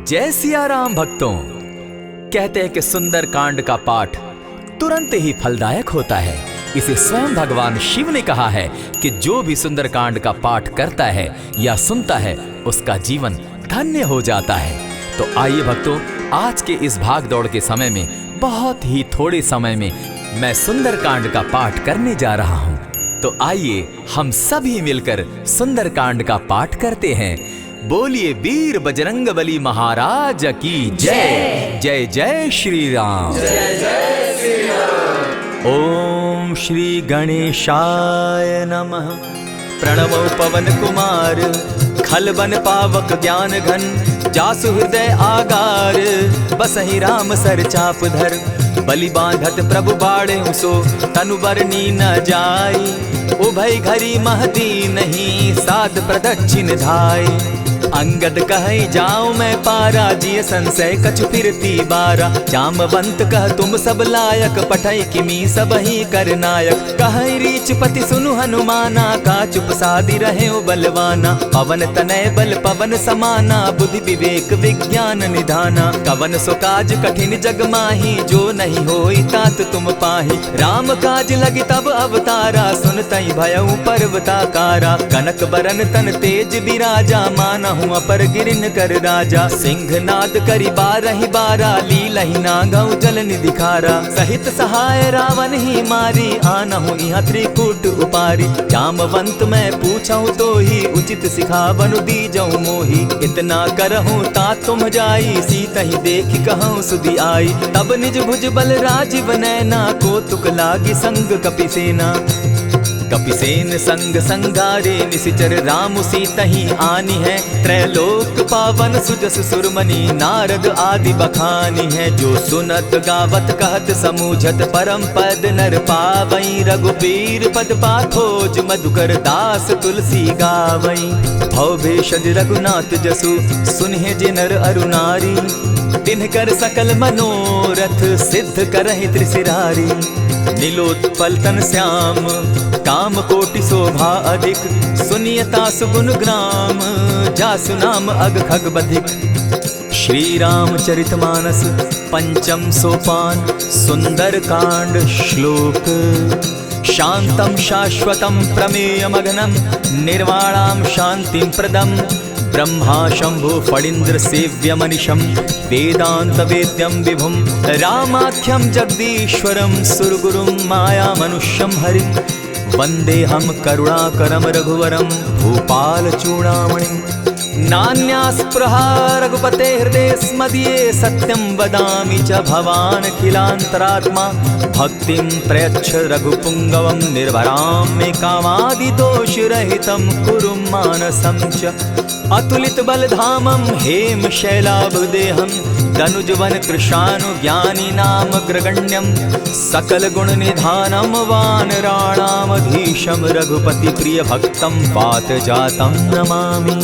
जय सिया राम भक्तों। कहते हैं कि सुंदर कांड का पाठ तुरंत ही फलदायक होता है। इसे स्वयं भगवान शिव ने कहा है कि जो भी सुंदर कांड का पाठ करता है या सुनता है उसका जीवन धन्य हो जाता है। तो आइए भक्तों, आज के इस भाग दौड़ के समय में बहुत ही थोड़े समय में मैं सुंदर कांड का पाठ करने जा रहा हूँ। तो आइए हम सभी मिलकर सुंदर कांड का पाठ करते हैं। बोलिए वीर बजरंगबली महाराज की जय। जय जय श्री राम। जय जय श्री राम। ओम श्री गणेशाय नमः। प्रणवो पवन कुमार खलबन पावक ज्ञान घन, जासु हृदय आगार बसहि राम सर चाप धर। बलि बांधत प्रभु बाढ़े सो तनु बरनी न जाई, उभय घरी महदी नहीं साध प्रदक्षिण धाई। अंगद कहे जाऊं मैं पारा, जिय संशय कछु फिरती बारा। जामवंत कह तुम सब लायक, पठय किमी सब ही कर नायक। कहे रीच पति सुनु हनुमाना, का चुप सादी रहे बलवाना। पवन तनय बल पवन समाना, बुद्धि विवेक विज्ञान निधाना। कवन सो काज कठिन जग माही, जो नहीं होई तात तुम पाही। राम काज लगी तब अवतारा, सुनतई भयउ पर्वताकारा। कनक बरन तन तेज बिराजा, माना अपर गिरिन कर राजा। सिंह नाद करी बारहि बारा, लीलहि नागौ जल निधि खारा। सहित सहाय रावण ही मारी, आनहु इहाँ त्रिकूट उपारी। जामवंत मैं पूछऊं तो ही, उचित सिखावनु दीजऊं मोही। इतना करहूं ता तुम जाई, सीतहि देखि कहूं सुधि आई। तब निज भुज बल राजीव नैना, को तुक लागी संग कपिसेना। कपिसेन संग संगारे, निशिचर राम सीतहि आनी है। त्रैलोक पावन सुजस सुरमणि, नारद आदि बखानी है। जो सुनत गावत कहत समूझत, परम पद नर पावई। रघुबीर पद पाखोज, मधुकर दास तुलसी गावई। भव भेषज रघुनाथ जसु, सुनहि जे नर अरु नारी। तिनकर सकल मनोरथ, सिद्ध करहि त्रिशिरारी। नीलोत्पल तन श्याम, काम कोटि शोभा अधिक। सुनियता सुगुन ग्राम, जासु नाम अग खग बधिक। श्री रामचरित मानस पंचम सोपान, सुंदर कांड श्लोक। शांतम शाश्वतम प्रमेयमग्नं, निर्वाणां शांतिं प्रदम्। ब्रह्मा शंभु फणीन्द्र सेव्य मनीषम, वेदांत वेद्यम विभुम। रामाख्यम जगदीश्वरम, सुरगुरुम माया मनुष्यम हरिम। वंदे हम करुणाकरम रघुवरम, भूपाल चूड़ामणिम। नान्यास्पृहा रघुपते हृदय स्मदीये, सत्यं वदामि च भवान् खिलान्तरात्मा। भक्तिं प्रयच्छ रघुपुंगवं, निर्भरां मे कामादिदोषरहितं। कुरु मानसं च अतुलित बलधामं, हेम शैलाभदेहं। धनुजवन कृशानु ज्ञानी नाम ग्रगण्यं। सकल गुण निधानं, वानराणामधीशं। रघुपति प्रिय भक्तं, पात जातं नमामि।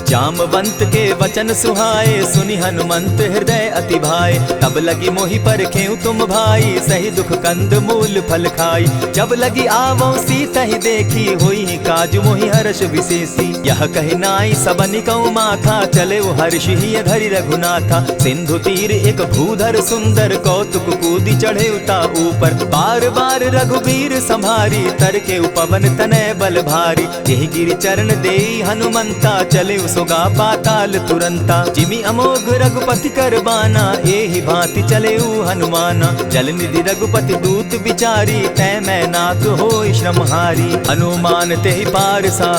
जामवंत के वचन सुहाए, सुनि हनुमंत हृदय अति भाए। तब लगी मोहि परखेउ तुम भाई, सही दुख कंद मूल फल खाई। जब लगी आवो सीतहि देखी, होई काज मोहि हर्ष विशेषी। यह कहि नाई सबनि कौ माथा, चले हर्षि हिय धरि रघुनाथा। सिंधु तीर एक भूधर सुंदर, कौतुक कूदी चढ़े उता ऊपर। बार बार रघुबीर संभारी, तर के उपवन तनय बल भारी। यही गिरि चरण देई हनुमंता, चले सोगा पाताल तुरंता। जिमि अमोघ रघुपति कर बाना, एहि भांति चले हनुमाना। जल निधि रघुपति दूत विचारी, तै मैं नाथ होई श्रमहारी। हनुमान तेहि पारसा,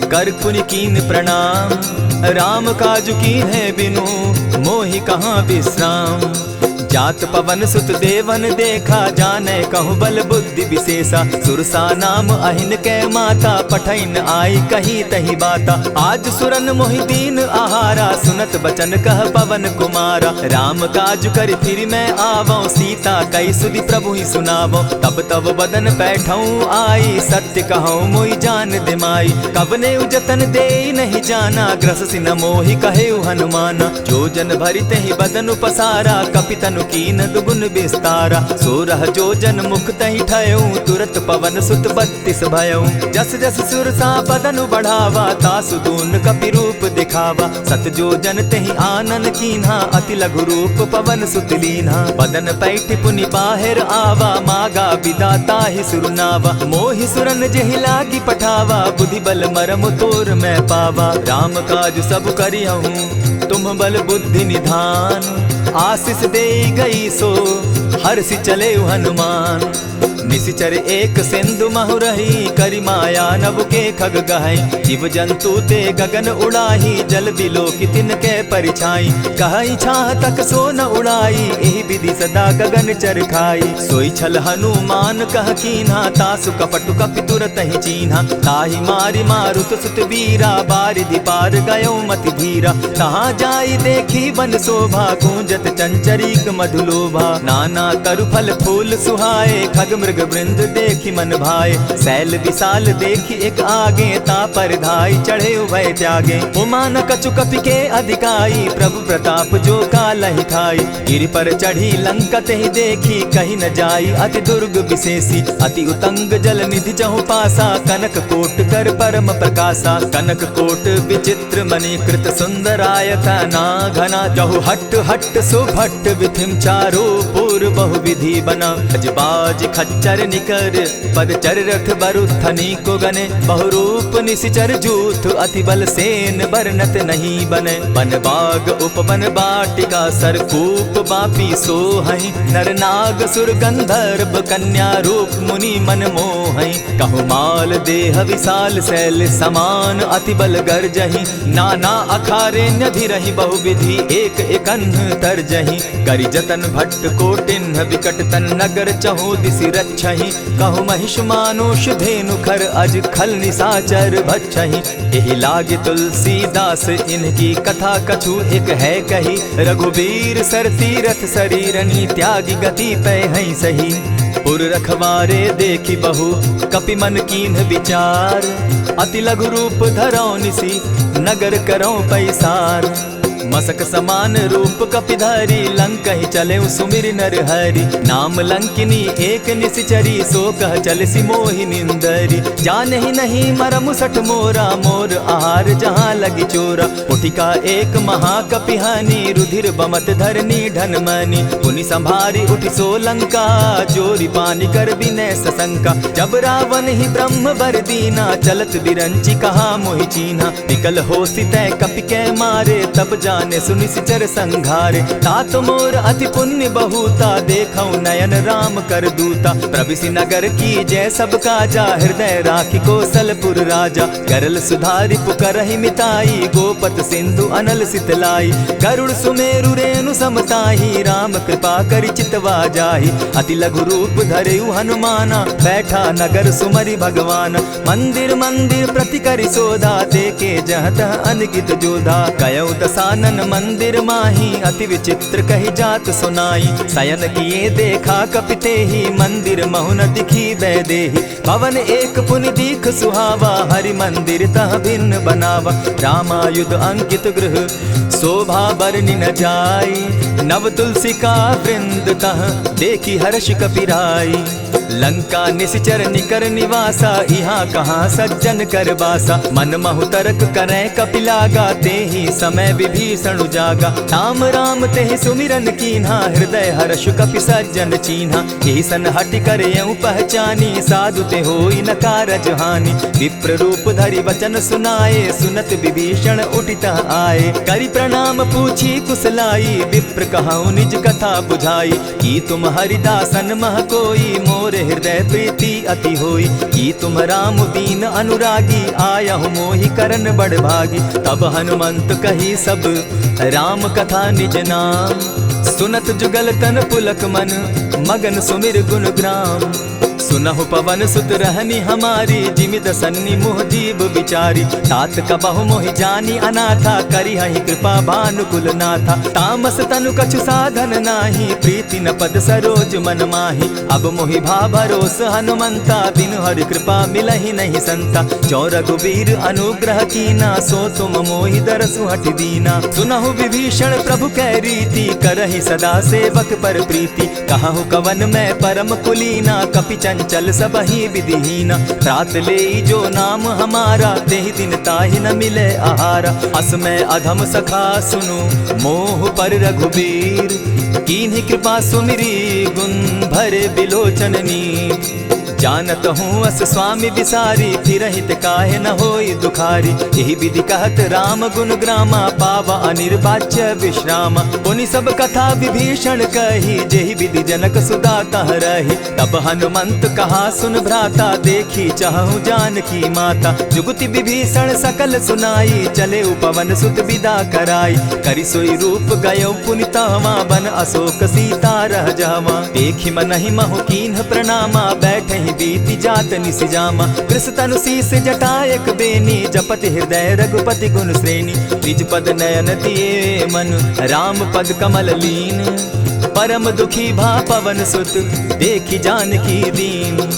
कर पुनि कीन प्रणाम। राम काज कीन है बिनु, मोहि कहाँ विश्राम। जात पवन सुत देवन देखा, जाने कहूँ बल बुद्धि विशेषा। सुरसा नाम अहिन कै माता, पठैन आई कही तही बाता। आज सुरन मोहि दीन आहारा, सुनत बचन कह पवन कुमारा। राम काज कर फिर मैं आवऊं, सीता कई सुधि प्रभु ही सुनावो। तब तब बदन बैठऊं आई, सत्य कहूँ मोहि जान दिमाई। कबने उजतन दे नहीं जाना, ग्रस सिन मोहि कहे हनुमाना। जो जन भरित ही बदन पसारा, कपितन तनु कीन दुगुन विस्तारा। 16 जोजन मुख तहि ठयऊ, तुरत पवन सुत 32 भयऊ। जस जस सुरसा बदनु बढ़ावा, तासु दून कपि रूप दिखावा। 7 जोजन तेहि आनन कीन्हा, अति लघु रूप पवन सुत लीन्हा। बदन पैठ पुनि बाहिर आवा, मागा बिदा ताहि सुरनावा। मोहि सुरन जेहि लागी पठावा, बुद्धि बल मरम तोर मैं पावा। राम काज सब करियहूँ, तुम बल बुद्धि निधान। आशीष दे गई सो हर्षि चले हनुमान। निशिचर एक सिंधु महु रही, करि माया नभ के खग गहई। जीव जंतु ते गगन उड़ाही, जल बिलो की तिनके परिछाई। कहई छाह तक सो न उड़ाई, एहि विधि सदा गगन चर खाई। सोई छल हनुमान कह कीन्हा, तासु कपटु कपि तुरत ही चीन्हा। ताहि मारि मारुत सुत वीरा, बारिधि पार गयो मति धीरा। तहाँ जाई देखी वन शोभा, गूंजत चंचरीक मधुलोभा। नाना तरु फल फूल सुहाए, खग मृग वृंद देखी मन भाए। सैल विशाल देखी एक आगे, ता पर धाई चढ़े उभय त्यागे। उमान कछु कपि के अधिकाई, प्रभु प्रताप जो कालहि खाई। गिरि पर चढ़ी लंका तेहि देखी, कहीं न जाई अति दुर्ग विशेषी। अति उतंग जल निधि चहु पासा, कनक कोट कर परम प्रकाशा। कनक कोट विचित्र मणि कृत सुंदरायता ना घना। जहु हट हट सुभट विधिम चारो पूर बहु विधि बना। अजबाज खच्चर निकर पद चर रथ बरुथनी को गने। बहुरूप निशिचर जूथ, अति बल सेन बरनत नहीं बने। बन बाग उपवन बाटिका, सरकूप बापी सोहई। नर नाग सुर गंधर्व कन्या रूप, मुनि मन मोहई। कहु माल देह विशाल शैल समान, अति बल गर्जही। नाना अखारे न्यधिरहि बहुविधि, एक एकन्ह तरजही। करि जतन भट्ट कोटिन्ह, विकट तन नगर चहु दिसि रक्षहि। कहु महिष मानुष धेनु खर, अज खल निशाचर भक्षहि। एहि लागे तुलसीदास, इनकी कथा कछु एक है कही। रघुबीर सर तीरथ शरीरनी, त्यागी गति पै हई सही। पुर रखवारे देखी बहु, कपि मन कीन्ह विचार। अति लघु रूप धरौ निसी, नगर करौ पैसार। मसक समान रूप कपिधारी, लंकहि चले सुमिर नर हरि। नाम लंकिनी एक निशिचरी, सो कह चल सी मोहि निंदरी। जानहि नहीं मरम सठ मोरा, मोर आहार जहाँ लगी चोरा। उठिका एक महाकपिहानी, रुधिर बमत धरनी ढन मनी। पुनि संभारी उठि सो लंका, जोरी पानी कर बिनै सशंका। जब रावण ही ब्रह्म बर दीना, चलत बिरंची कहा मोहि चीन्हा। निकल होसी तै कपि कै मारे, तब जाने सुनिशिचर संघारे। तात मोर अति पुण्य बहुता, देखौ नयन राम कर दूता। प्रविशि नगर की जय सब काजा, हृदय राखी कौशलपुर राजा। करल सुधारि पुकरहि मिताई, गोपत सिंधु अनल सितलाई। गरुड़ सुमेरु रेणु समताही, राम कृपा करि चितवा जाहि। अति लघु रूप धरेउ हनुमाना, बैठा नगर सुमरि भगवान। मंदिर मंदिर प्रति करि सोधा, देखे जहत अनगित जोधा। कयौ दसानन मंदिर माही, अति विचित्र कही जात सुनाई। शयन किए देखा कपिते ही, मंदिर महु न दिखी वैदेही। भवन एक पुनि दीख सुहावा, हरि मंदिर तह भिन्न बनावा। रामायुध अंकित गृह, शोभा बरनि न जाई। नव तुलसी का वृंद तह, देखी हर्ष कपिराई। लंका निशिचर निकर निवासा, यहाँ कहाँ सज्जन कर बासा। मन महु तरक करै कपिलागा, तेहि समय विभीषण जागा। राम राम तेहि सुमिरन कीन्हा, हृदय हर्ष कपि सज्जन चीन्हा। एहि सन हटि कर यूं पहचानी, साधु ते होई न कारज हानि। विप्र रूप धरि वचन सुनाए, सुनत विभीषण उठितः आए। करि प्रणाम पूछी कुशलाई, विप्र कहऊँ निज कथा बुझाई। की तुम हरिदासन मह कोई, मोर हृदय प्रीति अति होई। की तुम राम दीन अनुरागी, आयहु मोहि करन बड़ भागी। तब हनुमंत कही सब राम कथा निज नाम। सुनत जुगल तन पुलक मन, मगन सुमिर गुण ग्राम। सुनहु पवन सुत रहनी हमारी, जिमित सन्नी मुह जीव विचारी। तात कबहु मोहि जानी अनाथा, करी हहि कृपा भानुकुल नाथा। तामस तनु कछु साधन नाही, प्रीति न पद सरोज मन माही। अब मोहि भा भरोस हनुमंता, बिनु हरि कृपा मिलहि नहीं संता। जो रघुबीर अनुग्रह कीना, सो तुम मोहि दरसु हठि दीना। सुनहु विभीषण प्रभु कै रीति, करहि सदा सेवक पर प्रीति। कहु कवन मैं परम कुलीना, कपि चंचल सबहि विधिहीना। त्रात लेई जो नाम हमारा, तेहि दिन ताहि न मिले आहारा। अस मैं अधम सखा सुनु, मोह पर रघुबीर। कीन्ही कृपा सुमिरी, गुण भरे बिलोचन नीर। जानत हूँ अस स्वामी विसारी, फिरहित काहे न होई दुखारी। यही विधि कहत राम गुण ग्रामा, पावा अनिर्वाच्य विश्रामा। पुनि सब कथा विभीषण कही, जेहि विधि जनक सुदा कह रही। तब हनुमंत कहा सुन भ्राता, देखी चाहूँ जानकी माता। जुगति विभीषण सकल सुनाई, चले पवन सुत विदा कराई। करि सोई रूप गयो पुनि तहवा, बन अशोक सीता रह जावा। देखी मनहि महु कीन्ह प्रणामा, बैठहि बीति जात निसिजामा। कृष्ण तनु शीस जटायक बेनी, जपति हृदय रघुपति गुण श्रेणी। निज पद नयन दिए मन, राम पद कमल लीन। परम दुखी भा पवन सुत, देखी जानकी दीन।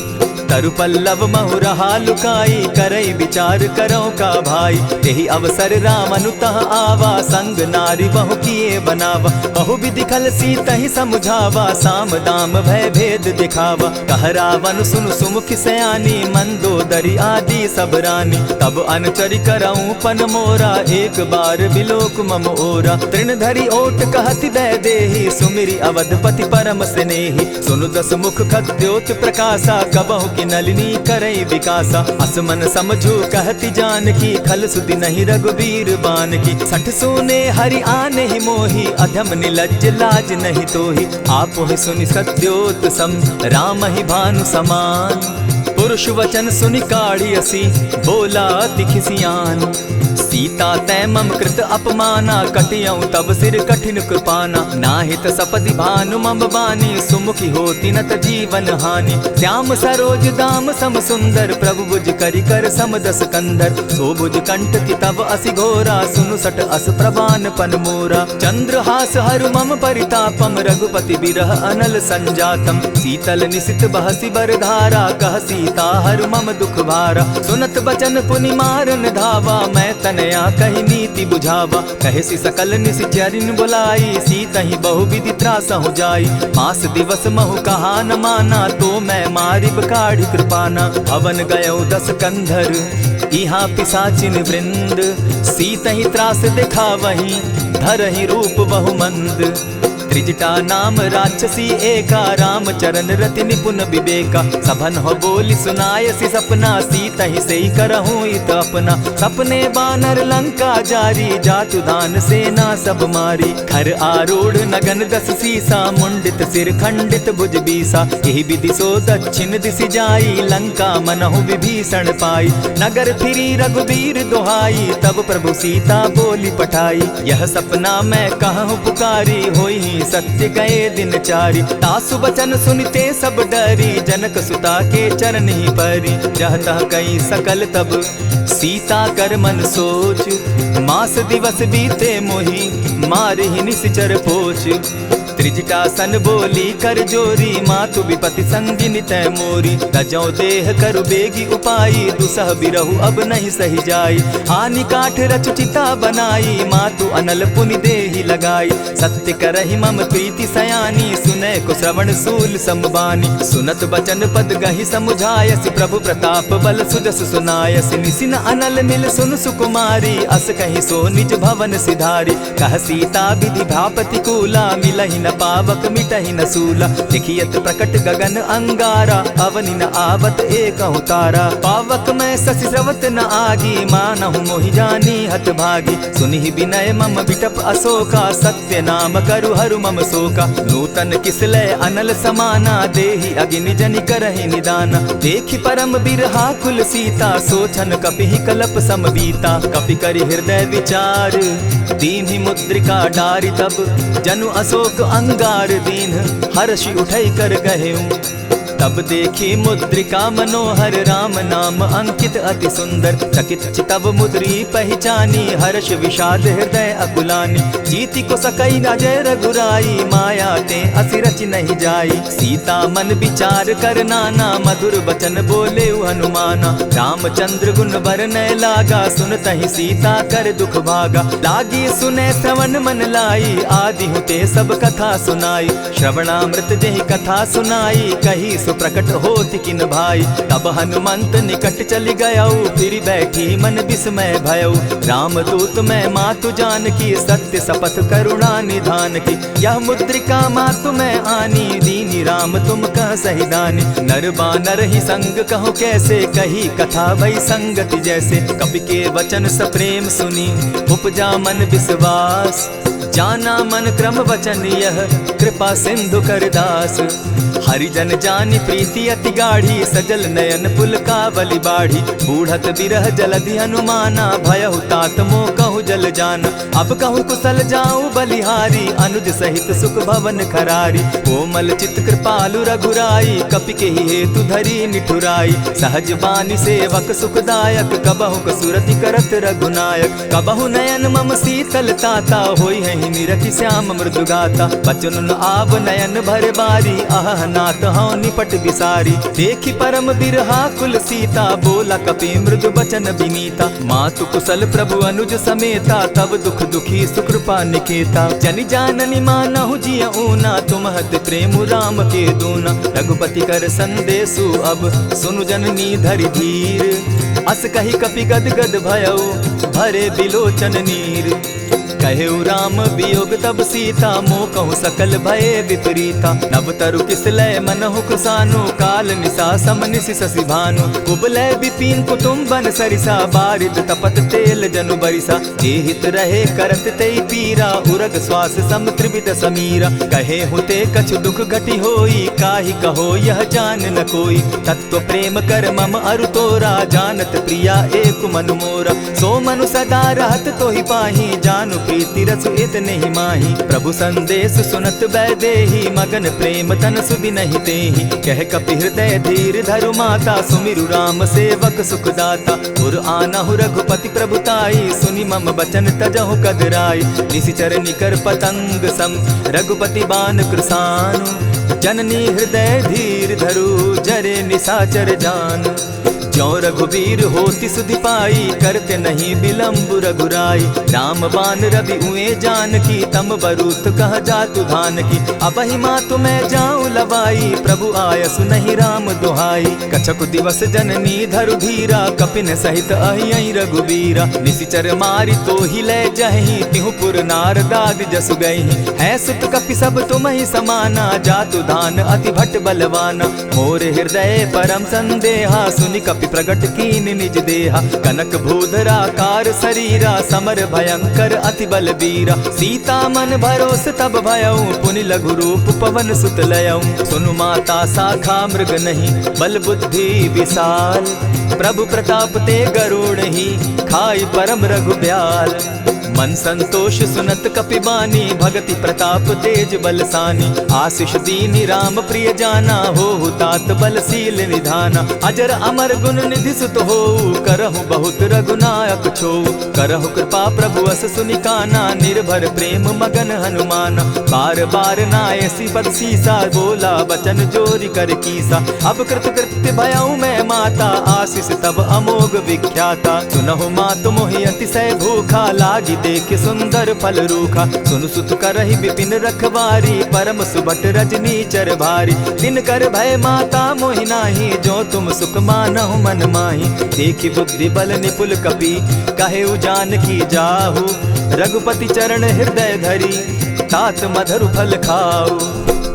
तरु पल्लव महु रहा लुकाई, करई विचार करो का भाई। यही अवसर राम अनुतः आवा, संग नारी बहु किए बनावा। बहु विधि खल सीतहि समझावा, साम दाम भय भेद दिखावा। कह रावण सुन सुमुखि सयानी, मंदोदरी आदि सब रानी। तब अनुचरि करऊं पन मोरा, एक बार बिलोक मम ओरा। तृण धरि ओट कहति दय देहि, सुमिरि अवधपति परम स्नेही। सुनु दस मुख खद्योत प्रकाशा, कबहु नलिनी करई विकासा। असमन समझो कहती जानकी, खल सुधि नहीं रघुबीर बान की। सठ सोने हरि आने ही मोही, अधम निलज्ज लाज नहीं तोही। आपो ही सुनि सत्योत सम, राम ही भानु समान। पुरुष वचन सुनि काढ़ी असी, बोला अति खिसियान। सीता तै मम कृत अपमाना, कटियऊं तब सिर कठिन कृपाना। नाहित सपदि भानु मम बानी, सुमुखी होती नत जीवन हानि। श्याम सरोज दाम सम सुंदर, प्रभु बुझ करि कर सम दस कंधर। सो बुझ कंठ की तब असि घोरा, सुनु सट अस प्रवान पन मोरा। चंद्रहास हरु मम परितापम, रघुपति बिरह अनल संजातम। शीतल निशित बहसी बरधारा, कह सीता हरु मम दुख भारा। सुनत बचन पुनि मारन धावा, मैं तनया कही नीति बुझावा। कहे सकल निशिचरिन बुलाई, सीतहि बहु विधि त्रास हो जाई। मास दिवस महु कहा न माना, तो मैं मारिब काढ़ी कृपाना। भवन गयो दस कंधर, इहाँ पिशाचिन वृंद। सीतहि त्रास दिखावहि, धरहि रूप बहु मंद। त्रिजटा नाम राक्षसी एका, राम चरण रति निपुण विवेका। सभन हो बोली सुनायसी सपना, सीतहि सेई करहूँ इत अपना। सपने बानर लंका जारी, जातु दान सेना सब मारी। खर आरूढ़ नगन दस सीसा, मुंडित सिर खंडित भुज बीसा। यही विधि सो दक्षिण दिशि जाई, लंका मनहु विभीषण पाई। नगर फिरी रघुबीर दुहाई, तब प्रभु सीता बोली पठाई। यह सपना मैं कहूँ पुकारी, होई सत्य गए दिन चारी। तासु बचन सुनते सब डरी, जनक सुता के चरण ही परी। जहतः कई सकल तब सीता कर मन सोच, मास दिवस बीते मोही, मारे ही निश्चर पोच। त्रिजटा सन बोली कर जोरी, मातु विपति संगिनी तै मोरी। तजौ देह करु बेगी उपाई, दुसह बिरहु अब नहीं सही जाई। हानि काठ रच चिता बनाई, मातु अनल पुनि देहि लगाई। सत्य करहि मम प्रीति सयानी, सुनै को श्रवण सूल समबानी। सुनत बचन पद गहि समुझायसि, प्रभु प्रताप बल सुजस सुनायसि। निसिन अनल मिल सुन सुकुमारी, अस कहि सो निज भवन सिधारी। कह सीता विधि भापति कूला, मिलहि न पावक मिटहि न सूला। लिखियत प्रकट गगन अंगारा, अवनि न आवत एकहु तारा। पावक मैं शशि स्रवत न आगी, मानहु मोहि जानी हत भागी। सुनिहि विनय मम बिटप अशोका, सत्य नाम करु हरु मम शोका। नूतन किसलय अनल समाना, देहि अगिनि जनि करहि निदाना। देखि परम बिरहा कुल सीता, सोचन कपिहि कलप सम बीता। कपि करि हृदय विचार, दीन्हि मुद्रिका डारि। तब जनु अशोक अंगार दीन, हर्षि उठै कर गहेऊ। तब देखी मुद्रिका मनोहर राम नाम अंकित अति सुंदर। चकित चितव मुद्री पहचानी हर्ष विषाद हृदय अकुलानी। जीति को सकई न जय रघुराई माया ते असि रचि नहीं जाई। सीता मन विचार कर नाना मधुर बचन बोले हनुमाना। रामचंद्र गुण बरनय लागा सुनतहि सीता कर दुख भागा। लागी सुने श्रवण मन लाई आदि हुते सब कथा सुनाई। श्रवणामृत जेहि कथा सुनाई कही सुप्रकट होति किन भाई। तब हनुमंत निकट चली गयऊ फिर बैठी मन विस्मय भयऊ। रामदूत मैं मातु जान की सत्य शपथ करुणा निधान की। यह मुद्रिका मातु मैं आनी दीनी राम तुम कह सही दानी। नर बानर ही संग कहो कैसे कही कथा भई संगति जैसे। कपि के वचन सप्रेम सुनी उपजा मन विश्वास। जाना मन क्रम वचन यह कृपा सिंधु कर दास। हरिजन जानी प्रीति अति गाढ़ी सजल नयन पुलकावली बाढ़ी। बूढ़त बिरह जलधि हनुमाना भयहु तात मोह कहु जल जाना। अब कहु कुशल जाऊं बलिहारी अनुज सहित सुख भवन खरारी। कोमल चित कृपालु रघुराई कपि के ही हेतु धरी निठुराई। सहज बानी सेवक सुखदायक कबहु कसुरति करत रघुनायक। कबहु नयन मम शीतल ताता होई है निरखि श्याम मृदु गाता। बचन आब नयन भर बारी आह नाथ हूँ निपट बिसारी। देखी परम बिरहा कुल सीता बोला कपि मृदु बचन विनीता। मातु कुशल प्रभु अनुज समेता तब दुख दुखी सुकृपा निकेता। जनि जाननी मानहु जिय ऊना तुम्हत प्रेम राम के दूना। रघुपति कर संदेशु अब सुनु जननी धरि धीर। अस कही कपि गद गद भयऊ भरे बिलोचन नीर। कहेउ राम वियोग तब सीता मोह कहूँ सकल भये विपरीता। नव तरु किस लय मनहु कुसानु काल निशा समनिशि शशि भानु। कुबलय विपिन कुटुम्बन सरिसा बारिद तपत तेल जनु बरिसा। जे हित रहे करत तेई पीरा उरग श्वास सम त्रिविध समीरा। कहे हुते कछु दुख घटी होई काहि कहो यह जान न कोई। तत्व प्रेम कर मम अरु तोरा जानत प्रिया एक मनु मोरा। सो मनु सदा रहत तोहि पाही जानु प्रीति रसु इतने ही माही। प्रभु संदेश सुनत बैदेही मगन प्रेम तन सुधि नहीं तेहि। कह कपि हृदय धीर धरु माता सुमिरु राम सेवक सुखदाता। उर आनहु रघुपति प्रभुताई सुनि मम बचन तजहु कदराई। निशिचर निकर पतंग सम रघुपति बान कृसानु। जननी हृदय धीर धरु जरे निशाचर जान। ज्यों रघुवीर होति सुधि पाई करते नहीं विलम्ब रघुराई। राम बान रवि उए जान की तम बरूत कह जातु धान की। अबहि मातु मैं जाऊं लवाई प्रभु आयसु नहीं राम दुहाई। कछक दिवस जननी धरु धीरा कपिन सहित अहियहि रघुवीरा। निशिचर मारी तो ही ले जहि तिहु पुर नार दाग जसु गई। है सुत कपि सब तुम ही समाना जातु धान अति भट बलवाना। मोर हृदय परम संदेहा सुनि कपि प्रगट कीन निज देहा। कनक भूधराकार शरीरा समर भयंकर अति बलबीरा। सीता मन भरोस तब भयऊ पुनि लघु रूप पवन सुत लयऊ। सुनु माता शाखा मृग नहीं बल बुद्धि विशाल। प्रभु प्रताप ते गरुड़ ही खाई परम रघु ब्याल। मन संतोष सुनत कपि बानी भगति प्रताप तेज बलसानी। आशीष दीनी राम प्रिय जाना हो तात बलशील निधाना। अजर अमर गुण निधि सुत हो करहु बहुत रघुनायक छो। करहु कृपा प्रभु अस सुनि काना निर्भर प्रेम मगन हनुमाना। बार बार नायसी पद सीसा बोला बचन जोरी कर कीसा। अब कृत कृत्य भयऊ मैं माता आशीष तब अमोघ विख्याता। सुनहु मातु मोहि अतिशय भूखा लागी देख सुंदर फल रूखा। सुन सुत करहि विपिन रखवारी परम सुबट रजनी चर भारी। दिन कर भय माता मोहि नाही जो तुम सुख मानहु मन माही। देखि बुद्धि बल निपुल कपि कहेउ जानकी जाहु। रघुपति चरण हृदय धरी तात मधुर फल खाऊ।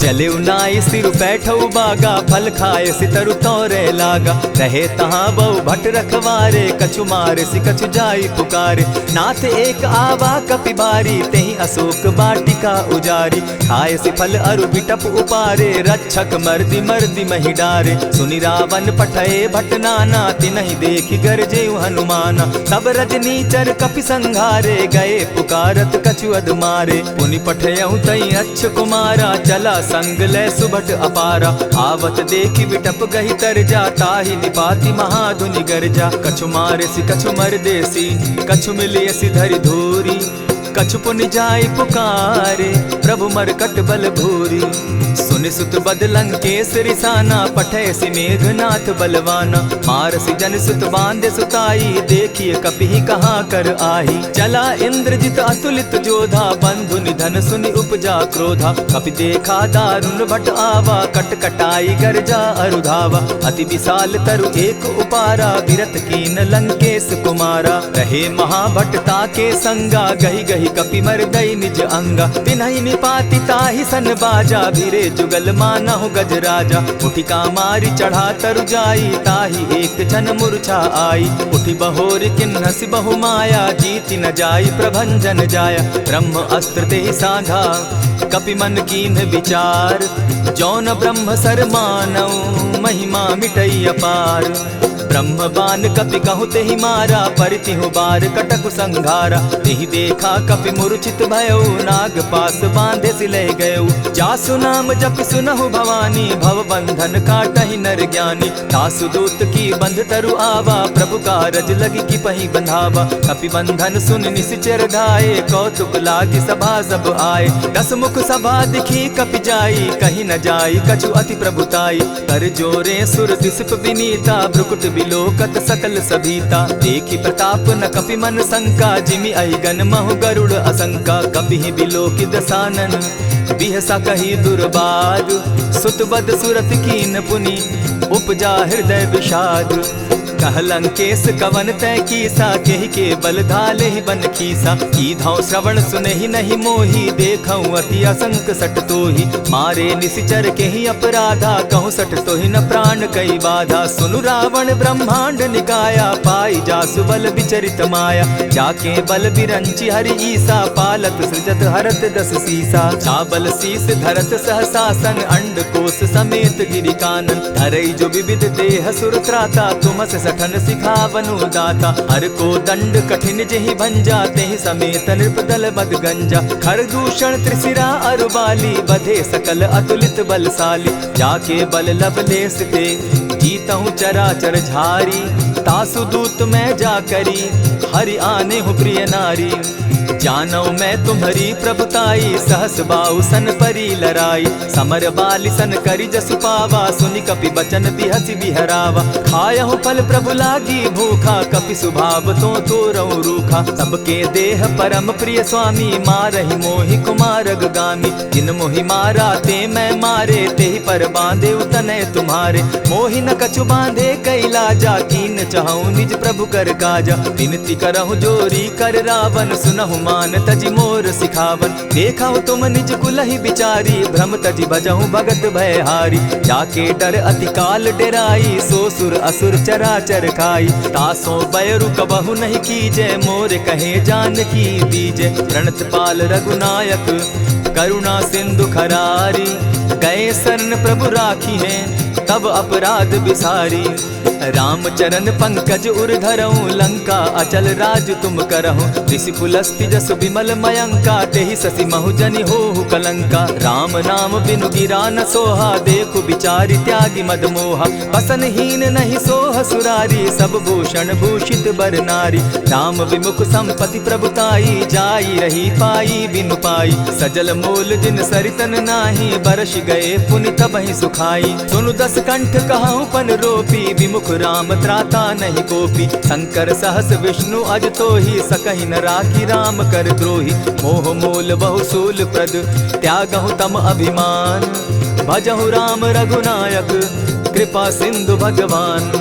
चले नाई सिर बैठऊ बागा फल खाए सितरु तोरे लागा। रहे तहाँ बहु भट रखवारे कछु मारे सि कछु जाई पुकारे। नाथ एक आवा कपि बारी तेहि अशोक बाटिका उजारी। खाए सि फल अरु बिटप उपारे रक्षक मर्दि मर्दि महि डारे। सुनि रावण पठये भट नाना तिनहि देखि गरजेउ हनुमाना। तब रजनीचर कपि संघारे गए पुकारत कछु अध मारे। पुनि पठयउ तई अच्छ कुमारा चला संग ले सुभट अपारा। आवत देखी विटप गही तर जा, ताहि निपाति महाधुनि गर्जा। कछु मारेसी कछु मर देसी, कछु मिलियसी धरि धूरी। कछु पुनि जाय पुकारे, प्रभु मरकट बल भूरी। सुनि सुत बद लंकेश रिसाना, पठैसी मेघनाथ बलवाना। मारसी जन सुत बांधे सुताई, देखिए कपि कहाँ कर आही। चला इंद्रजित अतुलित जोधा, बंधु निधन सुनि उपजा क्रोधा। कपि देखा दारुण भट आवा, कट कटाई गर्जा अरुधावा। अति विशाल तरु एक उपारा, विरत कीन लंकेश कुमारा। रहे महाभट्टा के संगा, गही गही कपि मर्दई निज अंगा। तिन्हि निपाति ताहि सन बाजा, भीरे जुगल मानहु गजराजा। उठिका मारी चढ़ा तरु जाई, ताहि एक जन मूर्छा आई। उठि बहोर किन्हसि बहु माया, जीति न जाई प्रभंजन जाया। ब्रह्म अस्त्र तेहि साधा, कपि मन कीन्ह विचार। जौन ब्रह्म सर मानऊ, महिमा मिटई अपार। ब्रह्म बान कपि कहु तेहि मारा, परितिहु बार कटकु संघारा। तेहि देखा कपि मूर्छित भयउ, नाग पास बांधे सिले गयउ। जासु नाम जपि सुनहु भवानी, भव बंधन काटहि नर ज्ञानी। तासु दूत की बंध तरु आवा, प्रभु कारज लगी कि पहि बंधावा। कपि बंधन सुन निसिचर धाये, कौतुक लागी सभा सब आए। दस मुख सभा दिखी कपि जाई, कहीं न जाई कछु अति प्रभुताई। कर जोरे सुर दिसप विनीता, भ्रुकुट बिलोकत सकल सभीता। देखी प्रताप न कपि मन शंका, जिमि अहिगन महु गरुड़ असंका। कपि बिलोकि दसानन, बिहसा कही दुर्बाद। सुत बद सुरत कीन पुनि, उपजा हृदय विषाद। कह लंकेश कवन तय कीसा, केहि के बल धाले ही बन खीसा। कीधौ श्रवण सुनहि नहीं मोही, देखऊं अति असंक सट तोही। मारे निसिचर केहि अपराधा, कहूँ सट तोहि न प्राण कई बाधा। सुनु रावण ब्रह्मांड निकाया, पाई जासु बल विचरित माया। जाके बल बिरंचि हरि ईसा, पालत सृजत हरत दस सीसा। चाबल शीस धरत सहसासन, अंड कोश समेत गिरि कानन। धरई जो विविध देह सुर त्राता, तुमस सठन सिखावनु दाता। हर को दंड कठिन जेहि भंजा, तेहि समेत नृपदल बद गंजा। खर दूषण त्रिशिरा अरुबाली, बधे सकल अतुलित बलशाली। जाके बल लवलेस ते, जीतहु चराचर झारी। तासु दूत मैं जा करी, हरि आने हूँ प्रिय नारी। जानौ मैं तुम्हारी प्रभुताई, सहस बाहु सन परी लराई। समर बाली सन करि जसु पावा, सुनि कपि बचन बिहसि बिहरावा। खायहु फल प्रभु लागी भूखा, कपि सुभाव तो तोरहु रूखा। सबके देह परम प्रिय स्वामी, मारहि मोहि कुमारग गामी। जिन मोहि मारा ते मैं मारे, तेहि पर बांधे उतने तुम्हारे। मोहि न कछु बांधे कैलाजा, कीन चाहूं निज प्रभु कर काजा। विनती करहु जोरी कर रावण, सुनहु मान तजि मोर सिखावन। देखहु तुम निज कुलहि बिचारी, भ्रम तजि भजहु भगत भयहारी। जाके डर अति काल डेराई, सो सुर असुर चराचर खाई। तासो बैरु कबहु नहीं कीजे, मोर कहे जानकी दीजे। प्रणत पाल रघुनायक, करुणा सिंधु खरारी। गए शरण प्रभु राखी हैं, तब अपराध बिसारी। राम चरण पंकज उर धरऊं, लंका अचल राज तुम करहूं। ऋषि पुलस्ति जसु विमल मयंका, तेहि ससि महु जनि होहु कलंका। राम नाम बिनु गिरा न सोहा, देखु बिचारी त्यागी मद मोहा। बसनहीन नहीं सोह सुरारी, सब भूषण भूषित बर नारी। राम विमुख संपति प्रभुताई, जाई रही पाई बिनु पाई। सजल मोल जिन सरितन नाही, बरस गए पुनि तबहि सुखाई। सुनु दस कंठ कहूँ पन रोपी, विमुख राम त्राता नहीं कोपी। शंकर सहस विष्णु अज तोहि, सकहि न राखी राम कर द्रोही। मोह मूल बहु सूल प्रद, त्यागहु तम अभिमान। भजहु राम रघुनायक, कृपा सिंधु भगवान।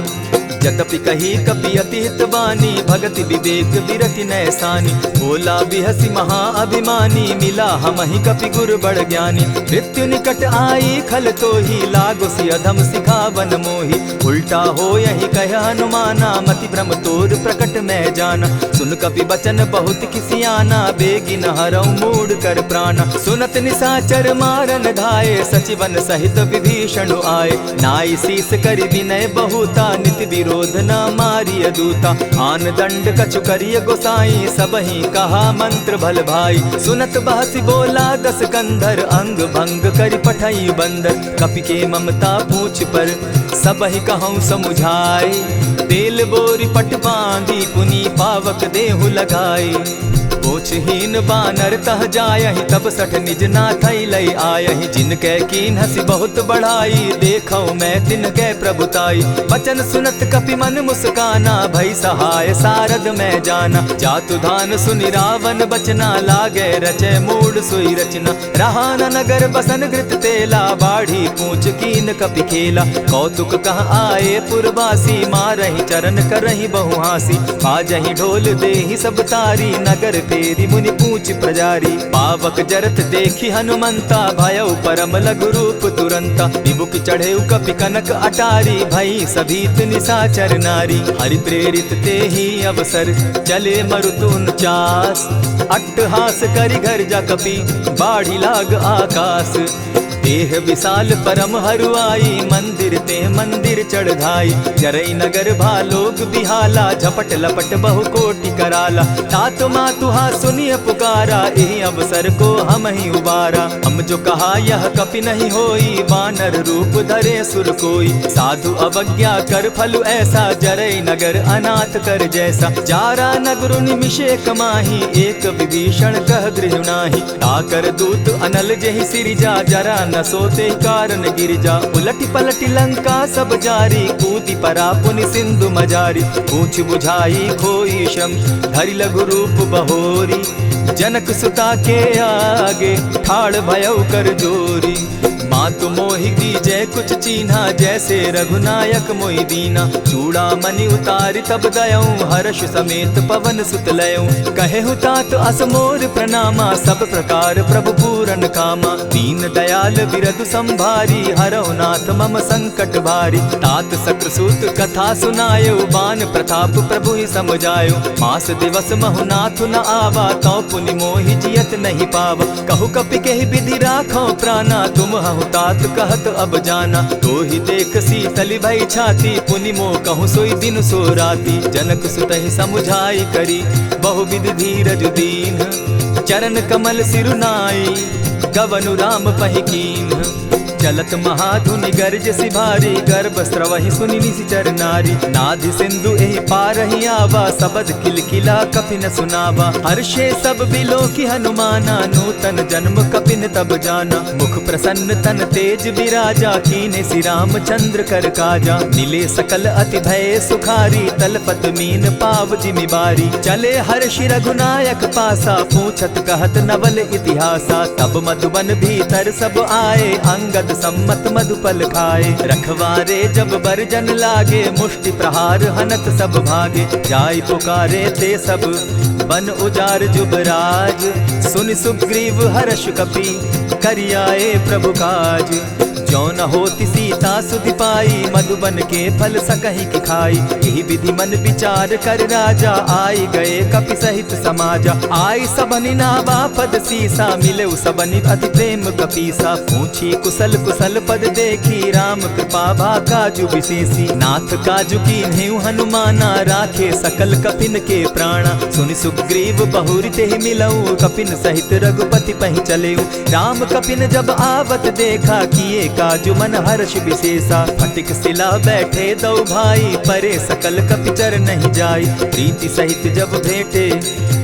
जतपि कही कपि अति हितवानी, भगति विवेक विरति नैसानी। बोला बिहसि महा अभिमानी, मिला हमहि कपि गुर बड़ ज्ञानी। मृत्यु निकट आई खल तोहि, लागो सि अधम सिखावन मोहि। उल्टा हो यही कह हनुमाना, मति भ्रम तोर प्रकट मैं जाना। सुन कपि बचन बहुत किसियाना, बेगी न हरऊ मूड कर प्राणा। सुनत निसाचर मारन धाये, सचिवन सहित विभीषण आए। नाई शीस करि विनय बहुता, नित विरोध न मारिय दूता। आन दंड कछु करिय गोसाई, सबहि कहा मंत्र भल भाई। सुनत बहसी बोला दस कंधर, अंग भंग करि पठई बंदर। कपि के ममता पूछ पर, सबहि कहूँ समुझाए। तेल बोरी पट बांधी, पुनि पावक देहु लगाई। पोछहीन बानर तह जायहि, तब सठ निज नाथई लई आयहि। जिनके कीन हसी बहुत बढ़ाई, देखौ मैं तिनके प्रभुताई। बचन सुनत कपि मन मुस्काना, भई सहाय सारद में जाना। जातु धान सुनि रावण बचना, लागे रचे मूड सोई रचना। रहा न नगर बसन घृत तेला, बाढ़ी पूछ कीन कपि खेला। कौतुक कह आए पुरवासी, मारहि चरण करहि बहु हासी। बाजहि ढोल देहि सब तारी, नगर तेरी मुनि पूछ प्रजारी। पावक जरत देखी हनुमंता, भयउ परम लघु रूप तुरंता। विमुख चढ़े कपि कनक अटारी, भई सभीत निशाचर नारी। हरि प्रेरित ते ही अवसर, चले मरुतुन चास। अट्टहास करि घर जा कपि, बाढ़ी लाग आकाश। देह विशाल परम हरुआई, मंदिर ते मंदिर चढ़ाई। जरई नगर भालोग बिहाला, झपट लपट बहु कोटि कराला। तात मातुहा सुनिय पुकारा, एहि अवसर को हम ही उबारा। हम जो कहा यह कपि नहीं होई, वानर रूप धरे सुर कोई। साधु अवज्ञा कर फल ऐसा, जरई नगर अनाथ कर जैसा। जारा नगरु निमिषे कमाही, एक विभीषण कह गृह नाही। ताकर दूत अनल जेहि सिरिजा, जरा न सोते कारण गिरजा। उलटी पलटी लंका सब जारी, कूदी परा पुनि सिंधु मजारी। पूछ बुझाई खोई श्रम, धरि लघु रूप बहोरी। जनक सुता के आगे, ठाड़ भयउ कर जोरी। मातु मोहि दीजै कुछ चीन्हा, जैसे रघुनायक मोहि दीना। चूड़ा मणि उतारि तब दयऊं, हर्ष समेत पवन सुत लयऊं। कहेहु तात असमोर प्रणामा, सब प्रकार प्रभु पूरन कामा। दीन दयाल बिरधु संभारी, हरौ नाथ मम संकट भारी। तात सक्रसूत कथा सुनायो, बान प्रताप प्रभु ही समझायो। मास दिवस महु नाथ न आवा, तौ पुनि मोहि जियत नहीं पावा। कहु कपि केहि विधि राखो प्राणा, तुम हहु तात कहत अब जाना। तो ही देख शीतली भई छाती, पुनि मो कहूँ सोई दिन सो राती। जनक सुतहि समुझाई करी, बहुविधि धीरज दीन। चरण कमल सिरुनाई, गवनु राम पहि कीन। चलत महाधुनि गर्ज सिभारी, गर्भ स्रवहि सुनि निशिचर नारी। नाधि सिंधु एहि पारहि आवा, सबद किलकिला कपि न सुनावा। हर्षे सब बिलोकि हनुमाना, नूतन जन्म कपि न तब जाना। मुख प्रसन्न तन तेज विराजा, कीने श्री रामचंद्र कर काजा। मिले सकल अति भय सुखारी, तलपत मीन पाव जिमि बारी। चले हर्षि रघुनायक पासा, पूछत कहत नवल इतिहासा। तब मधुबन भीतर सब आए, अंगद सम्मत मधुपल खाए। रखवारे जब बरजन लागे, मुष्टि प्रहार हनत सब भागे। जाय पुकारे ते सब, बन उजार जुबराज। सुनि सुग्रीव हर्ष कपि, करियाए प्रभु काज। जो न होती सीता सुधि पाई, मधुबन के फल सकहि की खाई। यही विधि मन विचार कर राजा, आई गए कपि सहित समाजा। आई सबनि नावा पद सीसा, मिले सबनि अति प्रेम कपीसा। पूछी कुशल कुशल पद देखी, राम कृपा भा काजु विशेषी। नाथ काजु कीन्हेउ हनुमाना, राखे सकल कपिन के प्राणा। सुनि सुग्रीव बहुरि तेहि मिलऊ, कपिन सहित रघुपति पहि चलेऊ। राम कपिन जब आवत देखा, किए काजु मन हर्ष विशेषा। फटिक सिला बैठे दो भाई, परे सकल कपिचर नहीं जाई। प्रीति सहित जब भेटे,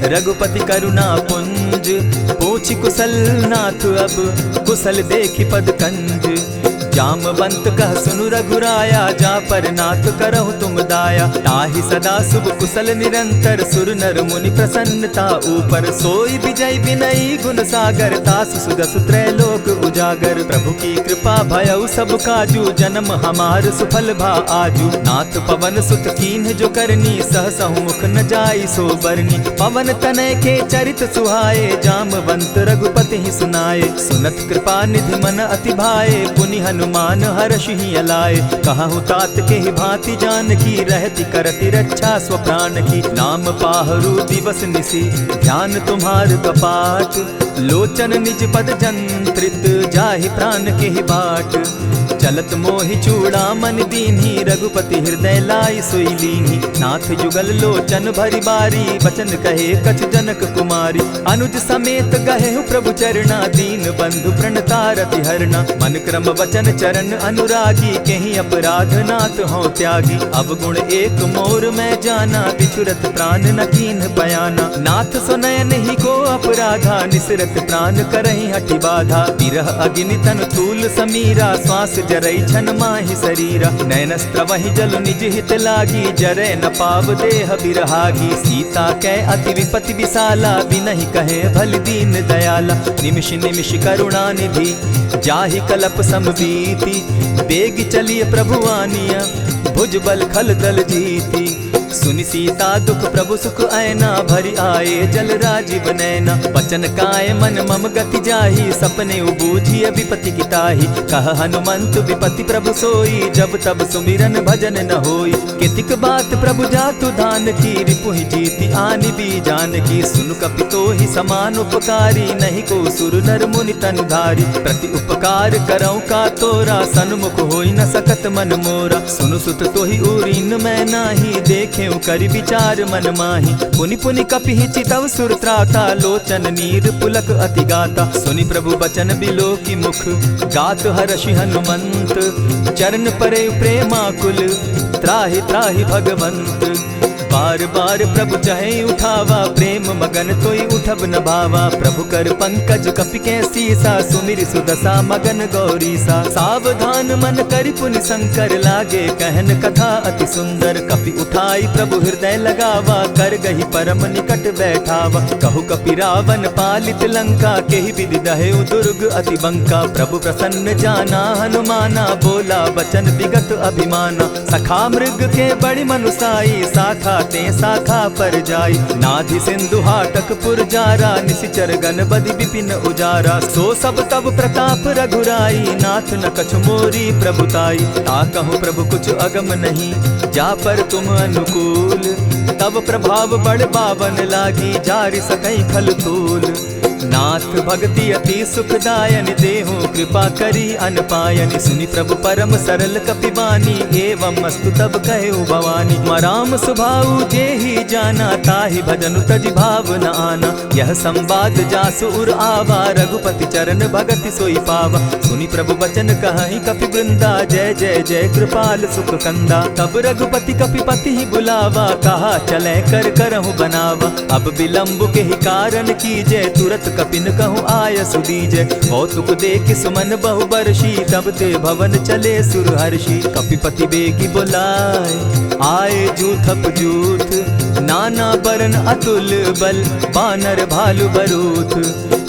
रघुपति करुणा पुंज। पूछि कुशल नाथ अब, कुशल देखि पद कंज। जामवंत कह सुनु रघुराया, जा पर नाथ करहु तुम दाया। ताहि सदा शुभ कुशल निरंतर, सुर नर मुनि प्रसन्नता ऊपर। सोई विजय विनयी गुण सागर, तासु सुदसु त्रैलोक उजागर। प्रभु की कृपा भयउ सब काजू, जन्म हमार सुफल भा आजू। नाथ पवन सुत कीन्ह जो करनी, सहसहु मुख न जाई सो बरनी। पवन तनय के चरित सुहाए, जामवंत रघुपति ही सुनाए। सुनत कृपा निधि मन अति भाए, पुनि हनुमान हर्ष ही अलाए। कहु तात के ही भांति जान की, रहती करती रक्षा स्व प्राण की। नाम पाहरु दिवस निसी, ध्यान तुम्हार कपाट। लोचन निज पद जंत्रित, जाहि प्राण के ही बाट। चलत मोहि चूड़ामन दीन्ही, रघुपति हृदय लाई सोई लीन्ही। नाथ जुगल लोचन भरी बारी, बचन कहे कछ जनक कुमारी। अनुज समेत गहे प्रभु चरणा, दीन बंधु प्रणतारति हरना। मन क्रम वचन चरण अनुरागी, कहीं अपराध नाथ हो त्यागी। अब गुण एक मोर में जाना, बिछुरत प्राण न कीन्ह बयाना। नाथ सुनयन ही को अपराधा, निसरत प्राण करहि हठि बाधा। विरह अग्नि तन तूल समीरा, श्वास जरई छन माहि शरीरा। नयन स्त्रवहि जल निज हित लागी, जरै न पाव देह बिरहागी। सीता कै अति विपति विशाला, बिनहि कहे भल दीन दयाला। निमिष निमिष करुणा निधि, जाहि कलप समबीति। बेग चलिए प्रभु आनिया, भुज बल खल दल जीती। सुनि सीता दुख प्रभु सुख ऐना, भरि आए जल राजीव नैना। वचन काय मन मम गति जाहि, सपने बूझिय विपति किताहि। कह हनुमंत विपति प्रभु सोई, जब तब सुमिरन भजन न होई। कितिक बात प्रभु जातु धान की, रिपुहि जीति आनि भी जान की। सुन कपितो ही समान उपकारी, नहीं को सुर नर मुनि तन धारी। प्रति उपकार करौ का तोरा, सन्मुख होई न सकत मन मोरा। सुनु सुत तोहि उरीन मैं नाही, देखे करि विचार मन माही। पुनि पुनि कपिहि चितव सुर त्राता, लोचन नीर पुलक अति गाता। सुनि प्रभु बचन बिलो की मुख, गात हर्षि हनुमंत। चरण परे प्रेमाकुल, त्राहि त्राहि भगवंत। बार बार प्रभु चहे उठावा, प्रेम मगन तोई उठब न भावा। प्रभु कर पंकज कपि के सीसा, सुमिर सुदशा मगन गौरीसा। सावधान मन करि पुनि शंकर, लागे कहन कथा अति सुंदर। कपि उठाई प्रभु हृदय लगावा, कर गही परम निकट बैठावा। कहु कपि रावण पालित लंका, केहि विधि दहेउ दुर्ग अति बंका। प्रभु प्रसन्न जाना हनुमाना, बोला बचन विगत अभिमाना। सखा मृग के बड़ी मनुसाई, साखा ते शाखा पर जाई। नाधि सिंधु हाटक पुरजारा, निशिचर गण बदि विपिन उजारा। सो सब तब प्रताप रघुराई, नाथ न कछु मोरी प्रभुताई। ताकहु प्रभु कुछ अगम नहीं, जा पर तुम अनुकूल। तब प्रभाव बड़ पावन लागी, जारि सकई खल तूल। नाथ भक्ति अति सुखदायन, देहु कृपा करी अनपायन। सुनि प्रभु परम सरल कपिबानी, एवं मस्तु तब कहु भवानी। मराम सुभाऊ जेहि जाना, ताहि भजन तज भाव न आना। यह संवाद जासु उर आवा, रघुपति चरण भगति सोई पावा। सुनि प्रभु बचन कहहि कपि वृंदा, जय जय जय कृपाल सुख कंदा। तब रघुपति कपिपति ही बुलावा, कहा चले कर करहु बनावा। अब विलंब के ही कारण कीजय, तुरत कपिन कहूँ आय सुदीजय। कौतुक देख सुमन बहु बरसी, तब ते भवन चले सुर हर्षि। कपिपति बेगी बुलाए, आए जूथप जूथ। नाना बरन अतुल बल, बानर भालु बरूथ।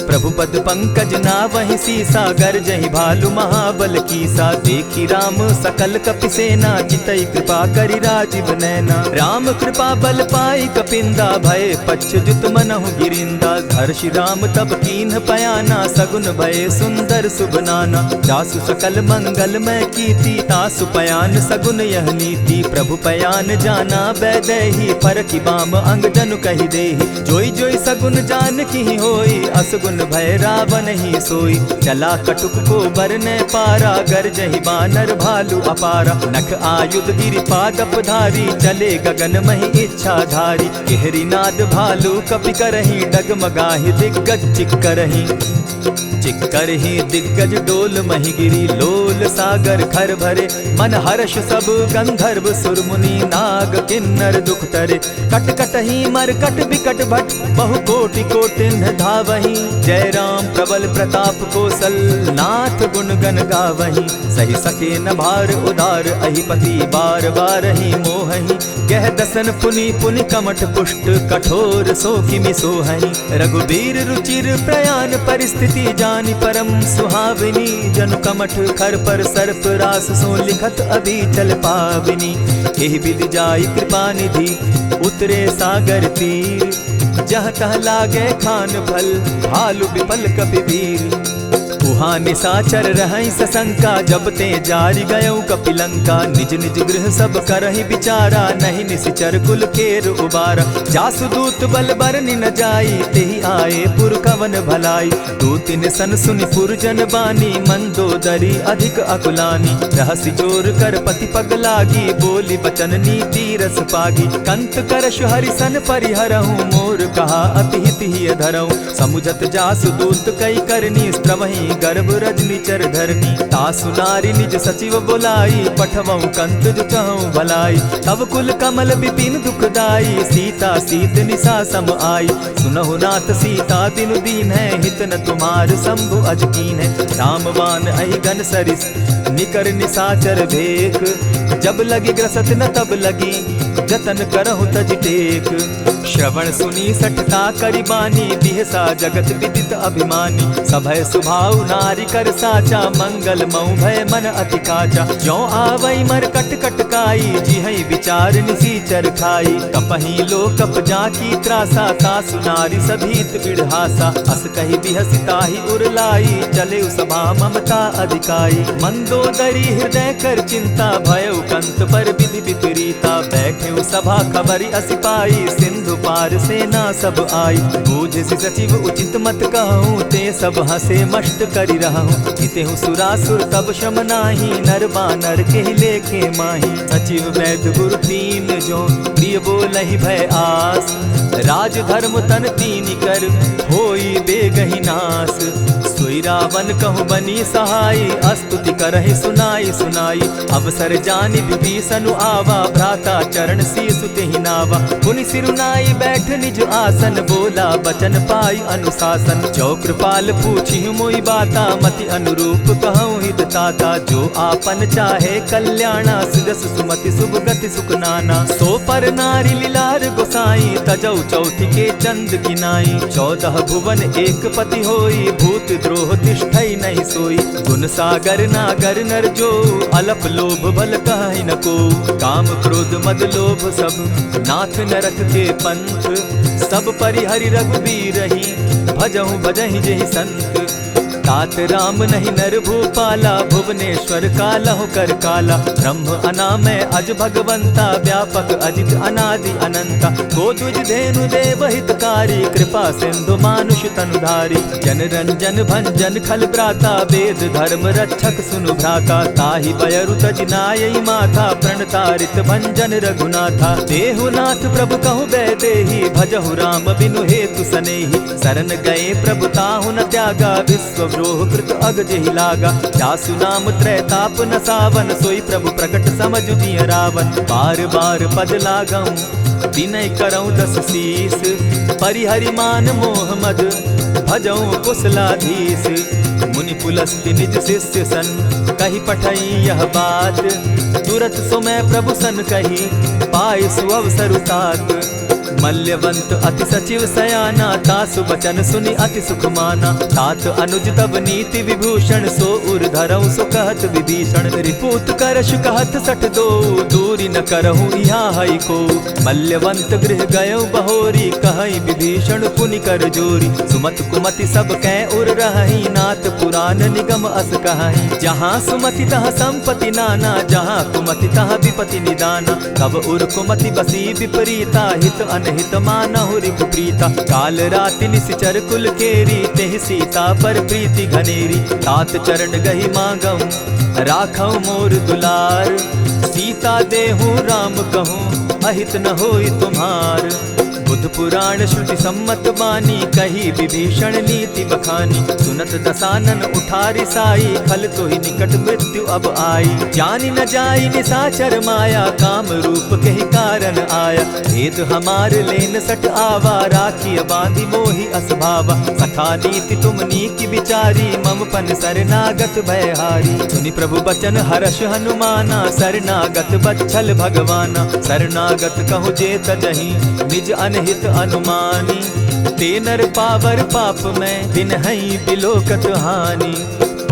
प्रभु पद पंकज नावहि सीसा, गर्जहि भालु महाबल कीसा। देखी राम सकल कपि सेना, चितई कृपा करि राजीव नैना। राम कृपा बल पाई कपिंदा, भय पच्युत मनहु गिरिंदा। हर्षि राम तब कीन्ह पयाना, सगुन भय सुंदर शुभ नाना। जासु सकल मंगल मैं कीति, तासु पयान सगुन यह नीति। प्रभु पयान जाना बैदेही, फरकि बाम अंग जनु कहि देहि। जोई जोई सगुन जान की होई, असगुन भय रावण ही सोई। चला कटुक को बरने पारा, गर्जहि बानर भालु अपारा। नख आयुध गिरि पादप धारी, चले गगन महि इच्छा धारी। केहरी नाद भालु कपि करहि, डगमगाहि दिग्गज चिक्करहि। चिक्करहि दिग्गज डोल महि गिरी, लोल सागर खर भरे। मन हर्ष सब गंधर्व सुर मुनि, नाग किन्नर दुख तरे। कट कटहि मरकट बिकट भट, बहु कोटि कोटिन्ह धावहि। जय राम प्रबल प्रताप कौशल, नाथ गुण गण गावहि। सही सके न भार उदार, अहिपति बार बार ही मोहहि। गह दसन पुनि पुनि कमठ पुष्ट, कठोर सो किमि सोहहि। रघुबीर रुचिर प्रयाण परिस्थिति, जानि परम सुहाविनी। जनु कमठ खर पर सर्प रास, सो लिखत अभी चल पाविनी। एहि विधि जाई कृपा निधि, उतरे सागर तीर। जह तह लागे खान फल, भालु विफल कपि वीर। उहाँ निशाचर रहई सशंका, जब ते जारी गयऊ कपिलंका। निज निज गृह सब करहि विचारा, नहीं निशिचर कुल केर उबारा। जासुदूत बल बरनि न जाई, तेहि आए पुर कवन भलाई। दूतिन सन सुनि पुरजन बानी, मंदोदरी अधिक अकुलानी। रहसि जोर कर पति पग लागी, बोली बचन नीति रस पागी। कंत करश हरिसन परिहरहूँ, मोर कहा अति हित ही धरऊँ। समुझत जासुदूत कई करनी, स्त्रवहि गर्भ रजनी चर धरनी। तासु नारी निज सचिव बोलाई, पठवऊँ कंत जो चहऊँ भलाई। तब कुल कमल विपिन दुखदाई, सीता सीत निशा सम आई। सुनहु नाथ सीता दिनु दीन है, हित न तुम्हार शंभु अजकीन है। रामवान अहिगन सरिस निकर निशाचर भेक, जब लगी ग्रसत न तब लगी, जतन करहु तज टेक। श्रवण सुनी सठता करिबानी, बिहसा जगत विदित अभिमानी। सभय सुभाव नारी कर साचा, मंगल मऊ भय मन अति काचा। ज्यों आवई मर कट कटकाई, जिहई विचार निसीचर खाई। कपही लो कप जाकी त्रासा, तासु नारी सभीत बिढ़ासा। अस कही बिहसिताहि उरलाई, चले सभा ममता अधिकाई। मंदोदरी हृदय कर चिंता, भयउ कंत पर विधि विपरीता। बैठे सभा खबरी असी पाई, सिंधु पार सेना सब आई। बूझसि सचिव उचित मत कहूँ, ते सब हंसे मष्ट करि रहूँ। हितेहु सुरासुर तब शम नाही, नर बानर के लेखे माही। सचिव वैद्य गुरु तीन जो, प्रिय बोलहि भय आस। राज धर्म तन तीन कर, होई बेगहि नास। सोई रावण कहु बनी सहाई, अस्तुति करहि सुनाई सुनाई। अवसर जानि विभीषण आवा, भ्राता चरण शीसु तेहि नावा। पुनि सिरुनाई बैठ निज आसन, बोला बचन पाई अनुशासन। जो कृपाल पूछि मोई बाता, मति अनुरूप कहूँ हित ताता। जो आपन चाहे कल्याणा, सिदस सुमति शुभ गति सुख नाना। सो पर नारी लीलार गोसाई, तजौ चौथि के चंद किनाई। 14 भुवन एक पति होई, भूत द्रोह तिष्ठई नहीं सोई। गुण सागर नागर नर जो, अलप लोभ बल कहि न को। काम क्रोध मद लोभ सब, नाथ नरक के पंथ। सब परिहरि रघुबीरहि, भजहु भजहि जेहि संत। तात राम नहीं नर भूपाला, भुवनेश्वर कालहु कर काला। ब्रह्म अनामय अज भगवंता, व्यापक अजित अनादि अनंता। को तुझ धेनु देव हितकारी, कृपा सिंधु मानुष तनुधारी। जन रंजन भंजन खल भ्राता, वेद धर्म रक्षक सुनु भ्राता। ताहि बयरु तज नायई माथा, प्रणतारित भंजन रघुनाथा। देहुनाथ प्रभु कहु बैदेहि, भजहु राम बिनु हेतु सनेहि। शरण गए प्रभु ताहु न त्यागा, विश्व द्रोह कृत अग जेहि लागा। जासु नाम त्रैताप न सावन, सोई प्रभु प्रकट समझ जिय रावण। बार बार पद लागऊं, विनय करऊं 10 शीस। परिहरि मान मोह मद, भजऊं कुशलाधीश। मुनि पुलस्ति निज शिष्य सन, कही पठई यह बात। तुरत सो मैं प्रभु सन कही, पाई सुअवसर तात। मल्यवंत अति सचिव सयाना, तासु बचन सुनि अति सुख माना। तात अनुज तब नीति विभूषण, सो उर धरऊं सो कहत विभीषण। रिपुत करश कहत सठ दो, दूरी न करहूँ यहाँ हई को। मल्यवंत गृह गयऊ बहोरी, कहई विभीषण पुनि कर जोरी। सुमत कुमति सब कै उर रहई, नाथ पुराण निगम अस कहई। जहाँ सुमति तहाँ संपत्ति नाना, जहाँ कुमति तहाँ विपति निदाना। तब उर कुमति बसी विपरीता, हित अनहित मानहु रिपु प्रीता। काल राति निशिचर कुल केरी, तेहि सीता पर प्रीति घनेरी। तात चरण गही मांगऊं, राखऊं मोर दुलार। सीता देहूं राम कहूं, अहित न होई तुम्हार। बुध पुराण श्रुति सम्मत बानी, कही विभीषण नीति बखानी। सुनत दसानन उठारी साई, खल तो ही निकट मृत्यु अब आई। जानी न जाई निशाचर माया, काम रूप के ही कारण आया। भेद हमार लेन सट आवा, राखी बांधी मोहि असभावा। सखा नीति तुम नीति विचारी, मम पन शरणागत भयहारी। सुनि प्रभु बचन हर्ष हनुमाना, शरणागत बच्छल भगवाना। शरणागत कहु जे तजहि, निज अनहित अनुमानी। ते नर पावर पाप में, दिन हई बिलोकत हानि।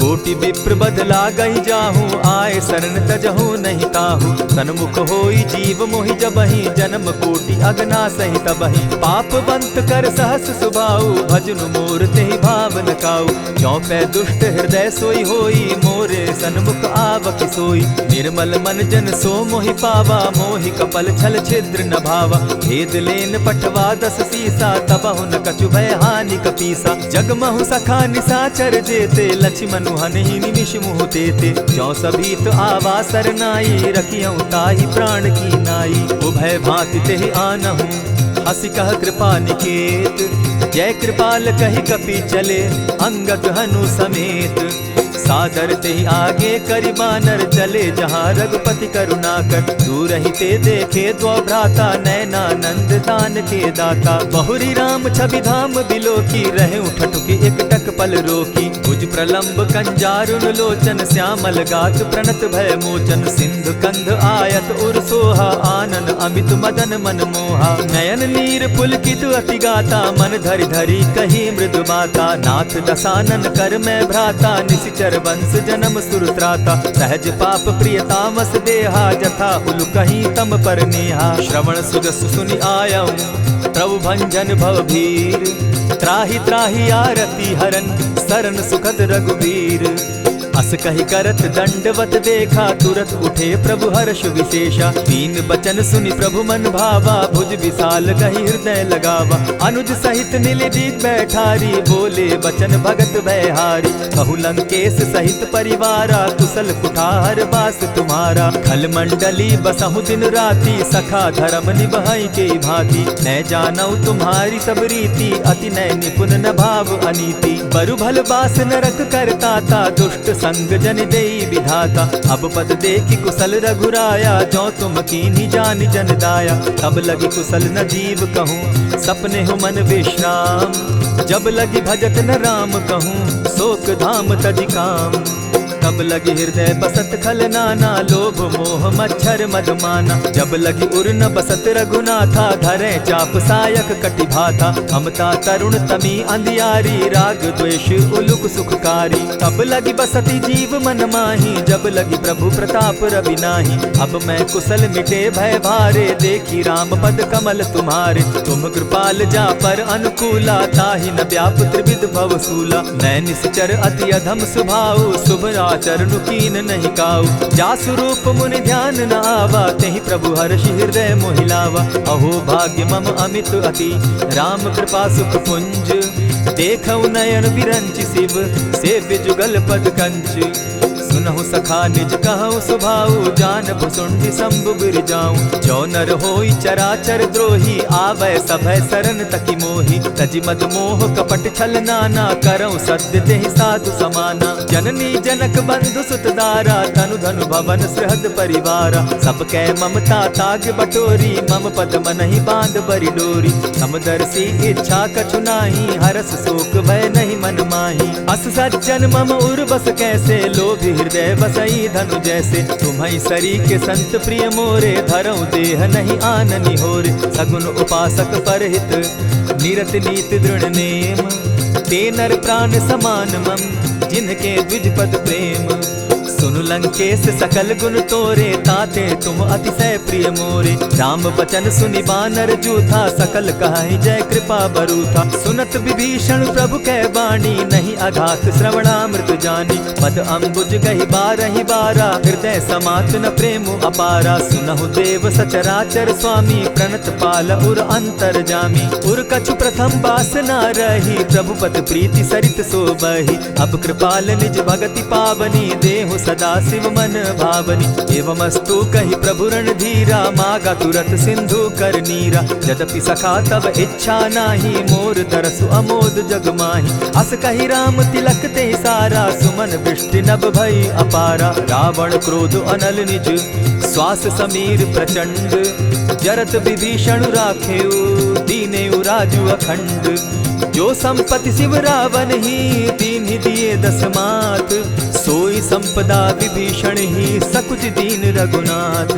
कोटि विप्र बदला गई जाहू, आए शरण तजहू नहीं ताहू। सन्मुख होई जीव मोहि जबहि, जन्म कोटि अगना सही तबहि। पापवंत कर सहस सुभाऊ, भजनु मोर तेहि भाव न काऊ। चौपै दुष्ट हृदय सोई होई, मोरे सन्मुख आवक सोई। निर्मल मन जन सो मोहि पावा, मोहि कपल छल छिद्र न भावा। भेद लेन पठवा दस सीसा, तबहु न कछु भय हानि कपीसा। जगमहु सखा निसाचर जेते, लक्ष्मण हनहि निमिष मुह तेते। जो सभीत आवा सरनाई, रखियऊ ताहि प्राण की नाई। उभय भांति तेहि आनहु, हसी कह कृपा निकेत। जय कृपाल कहि कपि चले, अंगद हनु समेत। सादर तेहि आगे करि बानर, चले जहाँ रघुपति करुणाकर। दूर ही ते देखे द्वौ भ्राता, नयनानंद दान के दाता। बहुरी राम छवि धाम बिलोकी, रहे उठटुकी एक टक पल रोकी। भुज प्रलंब कंजारुन लोचन, श्यामल गात प्रणत भय मोचन। सिंधु कंध आयत उर सोहा, आनन अमित मदन मन मोहा। नयन नीर पुलकित अति गाता, मन धरि धरि कही मृदु बाता। नाथ दसानन कर मैं भ्राता, निशिचर वंश जन्म सुरत्राता। सहज पाप प्रियतामस देहा, जथा उलु कहीं तम पर नेहा। श्रवण सुजस सुनि आयऊ, प्रभु भंजन भव भीर। त्राहि त्राहि आरती हरन, सरन सुखद रघुवीर। अस कहि करत दंडवत देखा, तुरत उठे प्रभु हर्ष विशेषा। तीन बचन सुनि प्रभु मन भावा, भुज विशाल कहि हृदय लगावा। अनुज सहित नीलदीप बैठारी, बोले बचन भगत भयहारी। कहु लंकेश सहित परिवारा, कुशल कुठार बास तुम्हारा। खल मंडली बसहु दिन राति, सखा धर्म निभाई के भांति। न जानऊ तुम्हारी सब रीति, अति नय निपुण न भाव अनीति। बरु भल बास नरक करताता, दुष्ट संग जन देई विधाता। अब पद देखि कुशल रघुराया, जो तुम कीन्ही जानि जन दाया। तब लगी कुशल न जीव कहूँ, सपने हो मन विश्राम। जब लगी भजत न राम कहूँ, शोक धाम तजि काम। तब लगी हृदय बसत खल नाना, लोभ मोह मच्छर मधुमाना। जब लगी उर न बसत रघुनाथा, धरे चाप सायक कटि भाथा। ममता तरुण तमी अंधियारी, राग द्वेष उलुक सुखकारी। तब लगी बसती जीव मन माही, जब लगी प्रभु प्रताप रवि नाही। अब मैं कुशल मिटे भय भारे, देखी राम पद कमल तुम्हारे। तुम कृपाल जा पर अनुकूला, ताहि न व्याप त्रिविध भव सूला। मैं निश्चर अति अधम स्वभाव, शुभ चरणु कीन नहीं काऊ। जासु रूप मुनि ध्यान न आवा, तेहि प्रभु हर्षि हृदय मोहिलावा। अहो भाग्य मम अमित अति, राम कृपा सुख पुंज। देखऊ नयन विरंचि शिव, सेव्य जुगल पद कंच। सुनहु सखा निज कहु सुभाऊ, जान भुसुंडि शंभु गिर जाऊं। जो नर होई चराचर द्रोही, आवे सभय सरन तकी मोही। तजि मद मोह कपट छल नाना, करऊं सत्य तेहि साधु समाना। जननी जनक बंधु सुत दारा, तनु धनु भवन सृहद परिवारा। सब कै ममता ताग बटोरी, मम पद मनहि बांध बरि डोरी। समदर्शी इच्छा कछु नाही, हरस शोक भय नहीं मन माही। अस सज्जन मम उर बस कैसे, लोभी हृदय बसई धनु जैसे। तुम्हि सरी के संत प्रिय मोरे, धरऊं देह नहीं आननि होरे। सगुन उपासक परहित, निरत नीति दृढ़ नेम। ते नर प्राण समान मम, जिनके द्विज पद प्रेम। सुनु लंकेश सकल गुण तोरे, ताते तुम अतिशय प्रिय मोरे। राम बचन सुनि बानर जूथा, सकल कहाहि जय कृपा बरूथा। सुनत विभीषण प्रभु कै बाणी, नहीं अघात श्रवणामृत जानी। पद अम्बुज गहि बारहि बारा, हृदय समात न प्रेम अपारा। सुनहु देव सचराचर स्वामी, प्रणत पाल उर अंतर जामी। उर कछु प्रथम बास न रही, प्रभु पद प्रीति सरित सोबहि। अब कृपाल निज भगति पावनी, देहु सदा शिव मन भावनी। एवमस्तु कहि प्रभु रणधीरा, मागा तुरत सिंधु कर नीरा। यद्यपि सखा तब इच्छा नाही, मोर दरसु अमोद जग माही। अस कहि राम तिलक ते सारा, सुमन वृष्टि नभ भई अपारा। रावण क्रोध अनल निज, श्वास समीर प्रचंड। जरत विभीषण राखेउ, दीनेउ राजु अखंड। जो संपत्ति शिव रावण ही, दीन्हि दिए दस मात। सोई संपदा विभीषण ही, सकुच दीन रघुनाथ।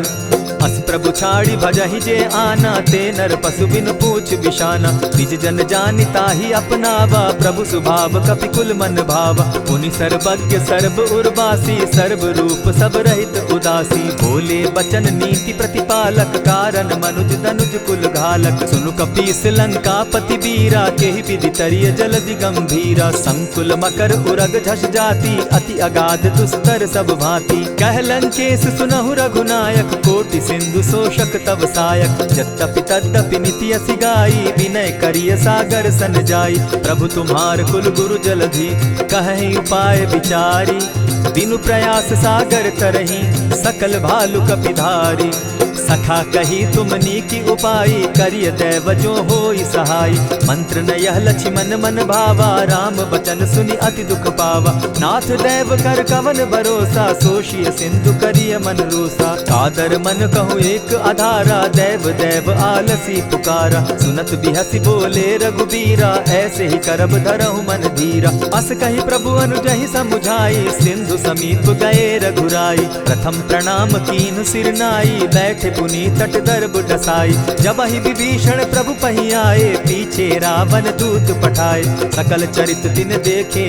अस प्रभु छाड़ी भजहि जे आना, ते नर पशु बिन पूज पूछ बिशाना। निज जन जानिता ही अपनावा, प्रभु स्वभाव कपि कुल मन भावा। मुनि सर्वज्ञ सर्व उर्वासी, सर्व रूप सब रहित उदासी। बोले बचन नीति प्रतिपालक, कारण मनुज दनुज कुल घालक। सुनु कपीस लंकापति वीरा, केहि विधि तरिय जलधि गंभीरा। संकुल मकर उरग झष जाति, अति अगाध दुस्तर सब भांति। कह लंकेश सुनहु रघुनायक, कोटि सिंधु शोषक तव सायक। यद्यपि तद्यपि निति असि गाई, विनय करिय सागर सन जाई। प्रभु तुम्हार कुल गुरु जलधि, कहि उपाय विचारी। बिनु प्रयास सागर तरही, सकल भालु कपिधारी। सखा कही तुमनी की उपाई, करिय दैव जो होई सहाय। मंत्र न यह लक्ष्मण मन भावा, राम बचन सुनि अति दुख पावा। नाथ दैव कर कवन भरोसा, सोषिय सिंधु करिय मन रोसा। कादर मन कहूँ एक आधारा, दैव दैव आलसी पुकारा। सुनत बिहसी बोले रघुबीरा, ऐसे ही करब धरहु मन धीरा। अस कही प्रभु अनुजहि समुझाई, सिंधु समीप गए रघुराई। प्रथम प्रणाम कीन सिर नाई, बैठे पुनि तट दर्ब डसाई। जब ही विभीषण प्रभु पही आए, पीछे रावण दूत पठाए। सकल चरित दिन देखे,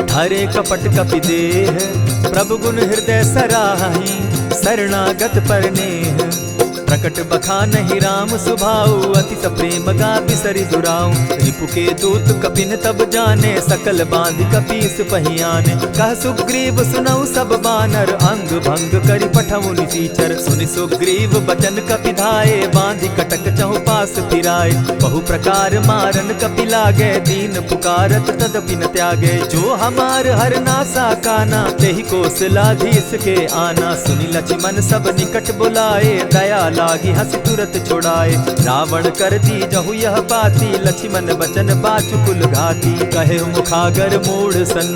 धरे कपट कपि देह। प्रभु गुण हृदय सराहि, शरणागत परनेह। प्रकट बखानहि राम सुभाऊ, अति सप्रेम गा बिसरि दुराऊ। रिपु के दूत कपिन तब जाने, सकल बांधि कपीस पहियाने। कह सुग्रीव सुनऊ सब बानर, अंग भंग करि पठऊ निसीचर। सुनि सुग्रीव बचन कपि धाये, बांधि कटक चहु पास फिराए। बहु प्रकार मारन कपि लागे, दीन पुकारत तदपि न त्यागे। जो हमार हर नासा काना, तेहि कौशलाधीश के आना। सुनि लक्ष्मण सब निकट बुलाए, दया लागी हंसी तुरत छुड़ाए। रावण कर दी जहु यह पाती, लक्ष्मण बचन बाचु कुल घाती। कहे मुखागर मूढ़ सन,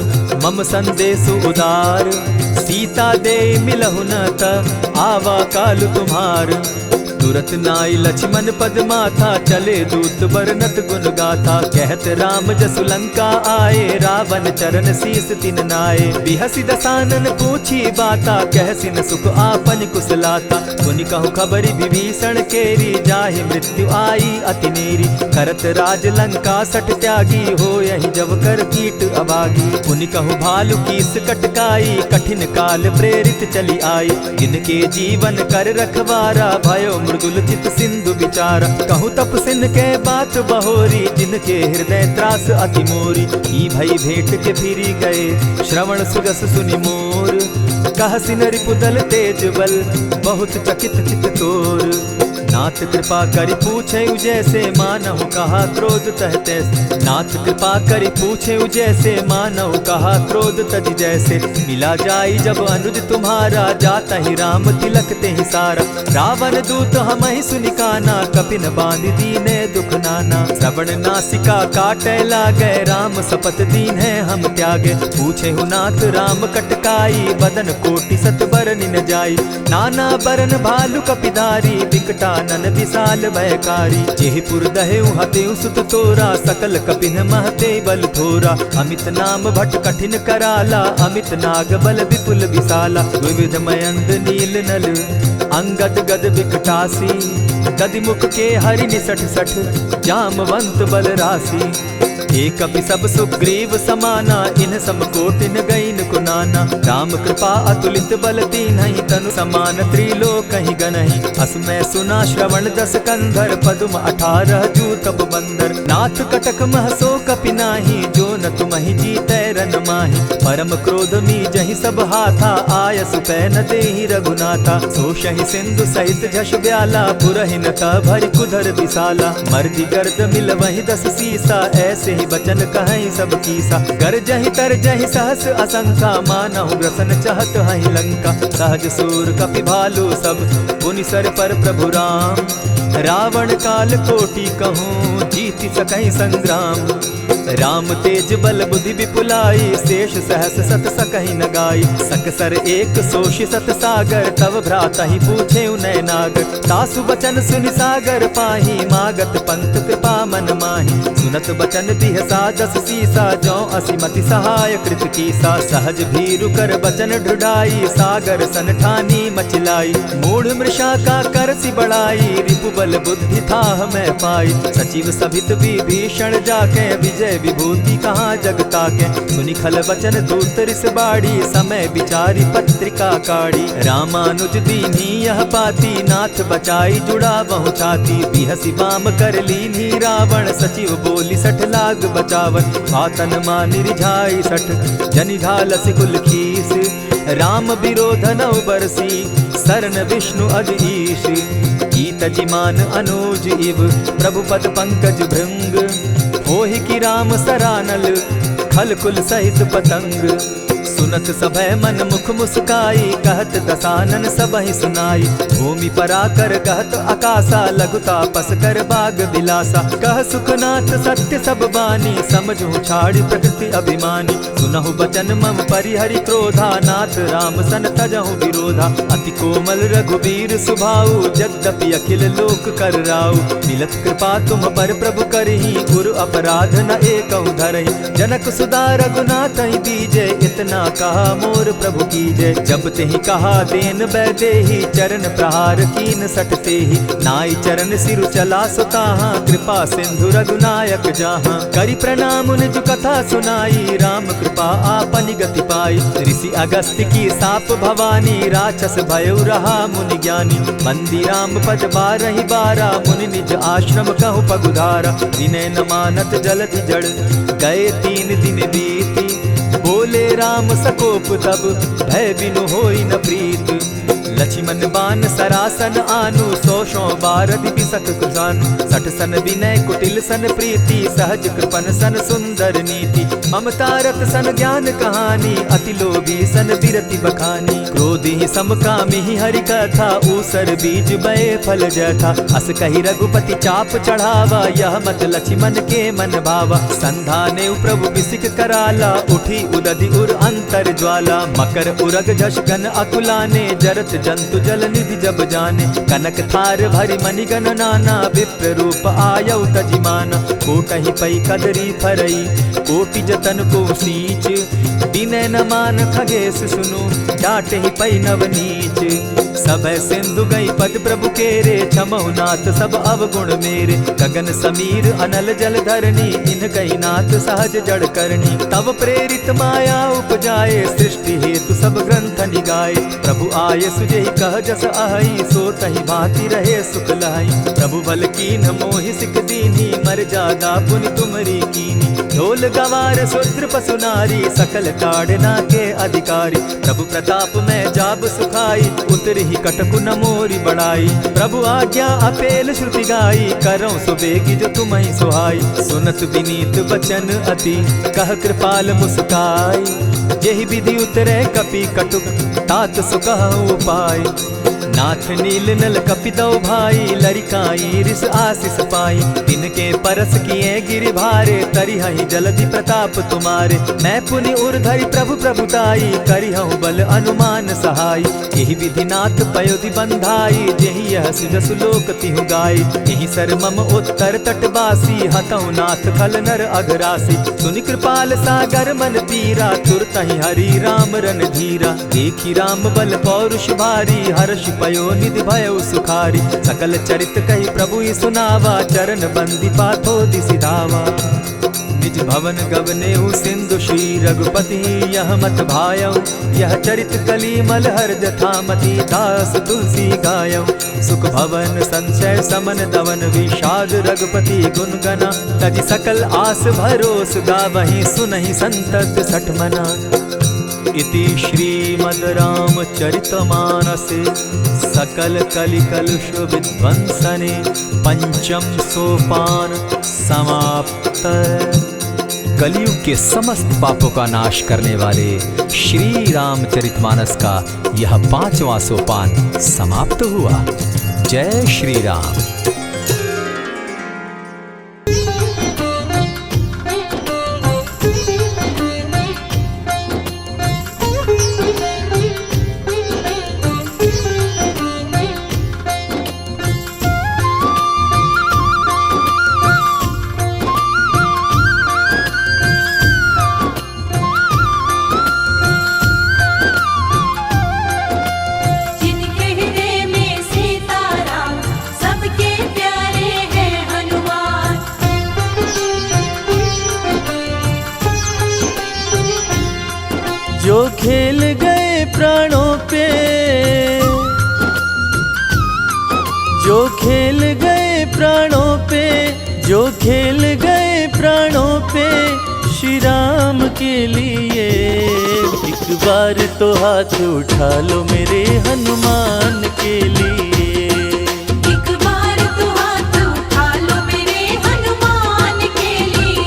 मम संदेश उदार। सीता दे मिलहु न त, आवा काल तुम्हार। तुरत नाई लक्ष्मण पद माथा, चले दूत बरनत गुण गाथा। कहत राम जसु लंका आए, रावण चरण शीस तिन नाए। बिहसी दसानन पूछी बाता, कहसिन सुख आपन कुशलाता। सुनि कहु खबरि विभीषण केरी, जाहि मृत्यु आई अति नेरी। करत राज लंका सठ त्यागी, हो यही जब कर कीट अभागी। पुनि कहु भालु कीस कटकाई, कठिन काल प्रेरित चली आई। जिनके जीवन कर रखवारा, भयो मृदुल चित सिंधु विचारा। कहूँ तपसिन के बात बहोरी, जिनके हृदय त्रास अति मोरी। ई भई भेंट के फिरी गए, श्रवण सुरस सुनि मोर। कहसिन रिपुदल तेज बल, बहुत चकित चित तोर। नाथ कृपा करि पूछे जैसे, मानहु कहा क्रोध तह तैसे। नाथ कृपा करि पूछे जैसे, मानहु कहा क्रोध तज जैसे। मिला जाई जब अनुज तुम्हारा, जाता ही राम तिलक ते ही सारा। रावण दूत हम ही सुनि काना, कपिन बांधि दीने दुख नाना। श्रवण नासिका काटे लागे, राम शपथ दीन है हम त्यागे। पूछे हु नाथ राम कटकाई, बदन कोटि सत बरनि न जाई। नाना बरन भालु कपिधारी, विकटा नन विशाल भयकारी। जेहिपुर दहेउ हतेउ सुत तोरा, सकल कपिन महते बल थोरा। अमित नाम भट कठिन कराला, अमित नाग बल विपुल विशाला। विविध मयंद नील नल, अंगद गद विकटासी। गदि मुख के हरि निसठ सठ, जामवंत बल राशि। एक कपि सब सुग्रीव समाना, इन सम कोटिन गईन कुनाना। राम कृपा अतुलित बल दीन्हि, तनु समान त्रिलोक ही गनहि। अस मैं सुना श्रवण दस कंधर, पदुम 18 जूतब बंदर। नाथ कटक महसो कपि नाही, जो न तुमहि जीतै रन माहि। परम क्रोध मी जहि सब हाथा, आय सुपै न देहि रघुनाथा। सोषहि सिंधु सहित झष ब्याला, पुरहि न त भरि कुधर विशाला। मर्दि गर्द मिल वहि 10 सीसा, ऐसे ही बचन कहीं सब कीसा। गरजहि तरजहि सहस असंख्या, मानहु ग्रसन चहत हहि लंका। सहज सूर कपि भालु सब, पुनि सर पर प्रभु राम। रावण काल कोटि कहूँ, जीति सकहि संग्राम। राम तेज बल बुद्धि विपुलाई, शेष सहस सत सकहि न गाई। सकसर एक सोषि सत सागर, तव भ्राता ही पूछे उनय नागर। तासु बचन सुनि सागर पाही, मागत पंत कृपा मन माही। सुनत बचन बिहसा दस सीसा, जौ असिमति सहाय कृत कीसा। सहज भीरु कर बचन ढुढ़ाई, सागर सन ठानी मचिलाई। मूढ़ मृषा का कर सी बढ़ाई, रिपु बल बुद्धि था मैं पाई। सचिव सभित विभीषण जाके, विजय विभूति कहाँ जगता के। सुनि खल बचन दूत रिस बाड़ी, समय विचारी पत्रिका काढ़ी। रामानुज दीन्ही यह पाती, नाथ बचाई जुड़ा बहु छाती। बिहसी बाम कर लीन्ही रावण, सचिव बोली सठ लाग बचावन। आतन मानि रिझाई सठ, जनि घालसि कुल खीस। राम विरोध नौ बरसी, शरण विष्णु अज ईश। कीत जिमान अनुज इव, प्रभु पद पंकज भृंग। होहि की राम सरानल, खल कुल सहित पतंग। सुनत सभय मन मुख मुस्काई, कहत दसानन सबहि सुनाई। भूमि पराकर कहत आकाशा, लघु तापस कर बाग बिलासा। कह सुखनाथ सत्य सब बानी, समझू छाड़ी प्रकृति अभिमानी। सुनहु बचन मम परिहरि क्रोधा, नाथ राम सन तजहु विरोधा। अति कोमल रघुबीर सुभाऊ, यद्यपि अखिल लोक कर राऊ। मिलत कृपा तुम पर प्रभु करही, गुरु अपराध न एकहु धरहि। जनक सुदा रघुनाथ ही दीजे, इतना कहा मोर प्रभु कीजे। जब तेहि कहा देन बैदेही, चरण प्रहार कीन सटते ही। नाई चरण सिरु चला सुताहा, कृपा सिंधु रघुनायक जाहा। करि प्रणाम निज कथा सुनाई, राम कृपा आपनि गति पाई। ऋषि अगस्त्य की साप भवानी, राक्षस भयउ रहा मुनि ज्ञानी। बंदी राम पद बारहि बारा, मुनि निज आश्रम कहु पगुधारा। विनय न मानत जलधि जड़, गए 3 दिन बीती। बोले राम सकोप तब, भय बिनु होई न प्रीत। लक्ष्मण बान सरासन आनु, 100 बारधि बिसक कुजानु। 60 सन विनय कुटिल सन प्रीति, सहज कृपन सन सुंदर नीति। ममता रत सन ज्ञान कहानी, अति लोभी सन बिरति बखानी। क्रोधि समकामी हरि कथा, ऊसर बीज बये फल जथा। अस कहि रघुपति चाप चढ़ावा, यह मत लक्ष्मण के मन भावा। संधाने प्रभु बिसिक कराला, उठी उदधि उर अंतर ज्वाला। मकर उरग झष घन अकुलाने, जरत जंतु जल निधि जब जाने। कनक थार भरि मणिगण नाना, विप्र रूप आयौ तजिमाना। कोटहि पै कदरी फरई, कोटि जतन को सींच। विनय न मान खगेश सुनु, डांटहि पै नव नीच। सभय सिंधु गई पद प्रभु केरे, क्षमहु नाथ सब अवगुण मेरे। गगन समीर अनल जल धरनी, इन कही नाथ सहज जड़ करनी। तब प्रेरित माया उपजाए, सृष्टि हेतु सब ग्रंथ निगाए। प्रभु आय सुजेहि कह जस अहई, सो तहि भांति रहे सुख लहई। प्रभु बल कीन मोहि सिख दीनी, मर जादा पुनि तुमरी कीनी। ढोल गवार शूद्र पशु नारी, सकल ताड़ना के अधिकारी। प्रभु प्रताप में जाब सुखाई, उतरि कटकु न मोरी बड़ाई। प्रभु आज्ञा अपेल श्रुति गाई, करौ सुबेगी जो तुम्हि सुहाई। सुनत विनीत बचन अति, कह कृपाल मुस्काई। जेहि विधि उतरे कपि कटुक, तात सुकहु उपाय। नाथ नील नल कपि दो भाई, लरिकाई रिस आशीष पाई। तिनके परस किए गिरि भारे, तरिहहि जलधि प्रताप तुम्हारे। मैं पुनि उर्धरि प्रभु प्रभुताई, करिहु बल अनुमान सहाय। एहि विधि नाथ पयोधि बंधाई, जेहि यह सुजसु लोक तिहु गाई। एहि सर मम उत्तर तटवासी, हतहु नाथ खल नर अघरासी। सुनि कृपाल सागर मन पीरा, तुरतहि हरि राम रन धीरा। देखी राम बल पौरुष भारी, हर्ष पयो निधि भयो सुखारी। सकल चरित कही प्रभु ही सुनावा, चरण बंदी पाथो दिसि धावा। निज भवन गवनेहु सिंधु श्री रघुपति, यह मत भायौ। यह चरित कली मलहर जथामति, दास तुलसी गायौ। सुख भवन संशय समन दवन, विषाद रघुपति गुण गना। तजि सकल आस भरोस, गावहि सुनहि संतत सठ मना। इति श्रीमद् रामचरितमानसे, सकल कलि कलुष विध्वंसने। पंचम सोपान समाप्त। कलयुग के समस्त पापों का नाश करने वाले श्री रामचरितमानस का यह 5वां सोपान समाप्त हुआ। जय श्री राम। जो खेल गए प्राणों पे, जो खेल गए प्राणों पे, जो खेल गए प्राणों पे श्री राम के लिए। एक बार तो हाथ उठा लो मेरे हनुमान के लिए। एक बार तो हाथ उठा लो मेरे हनुमान के लिए।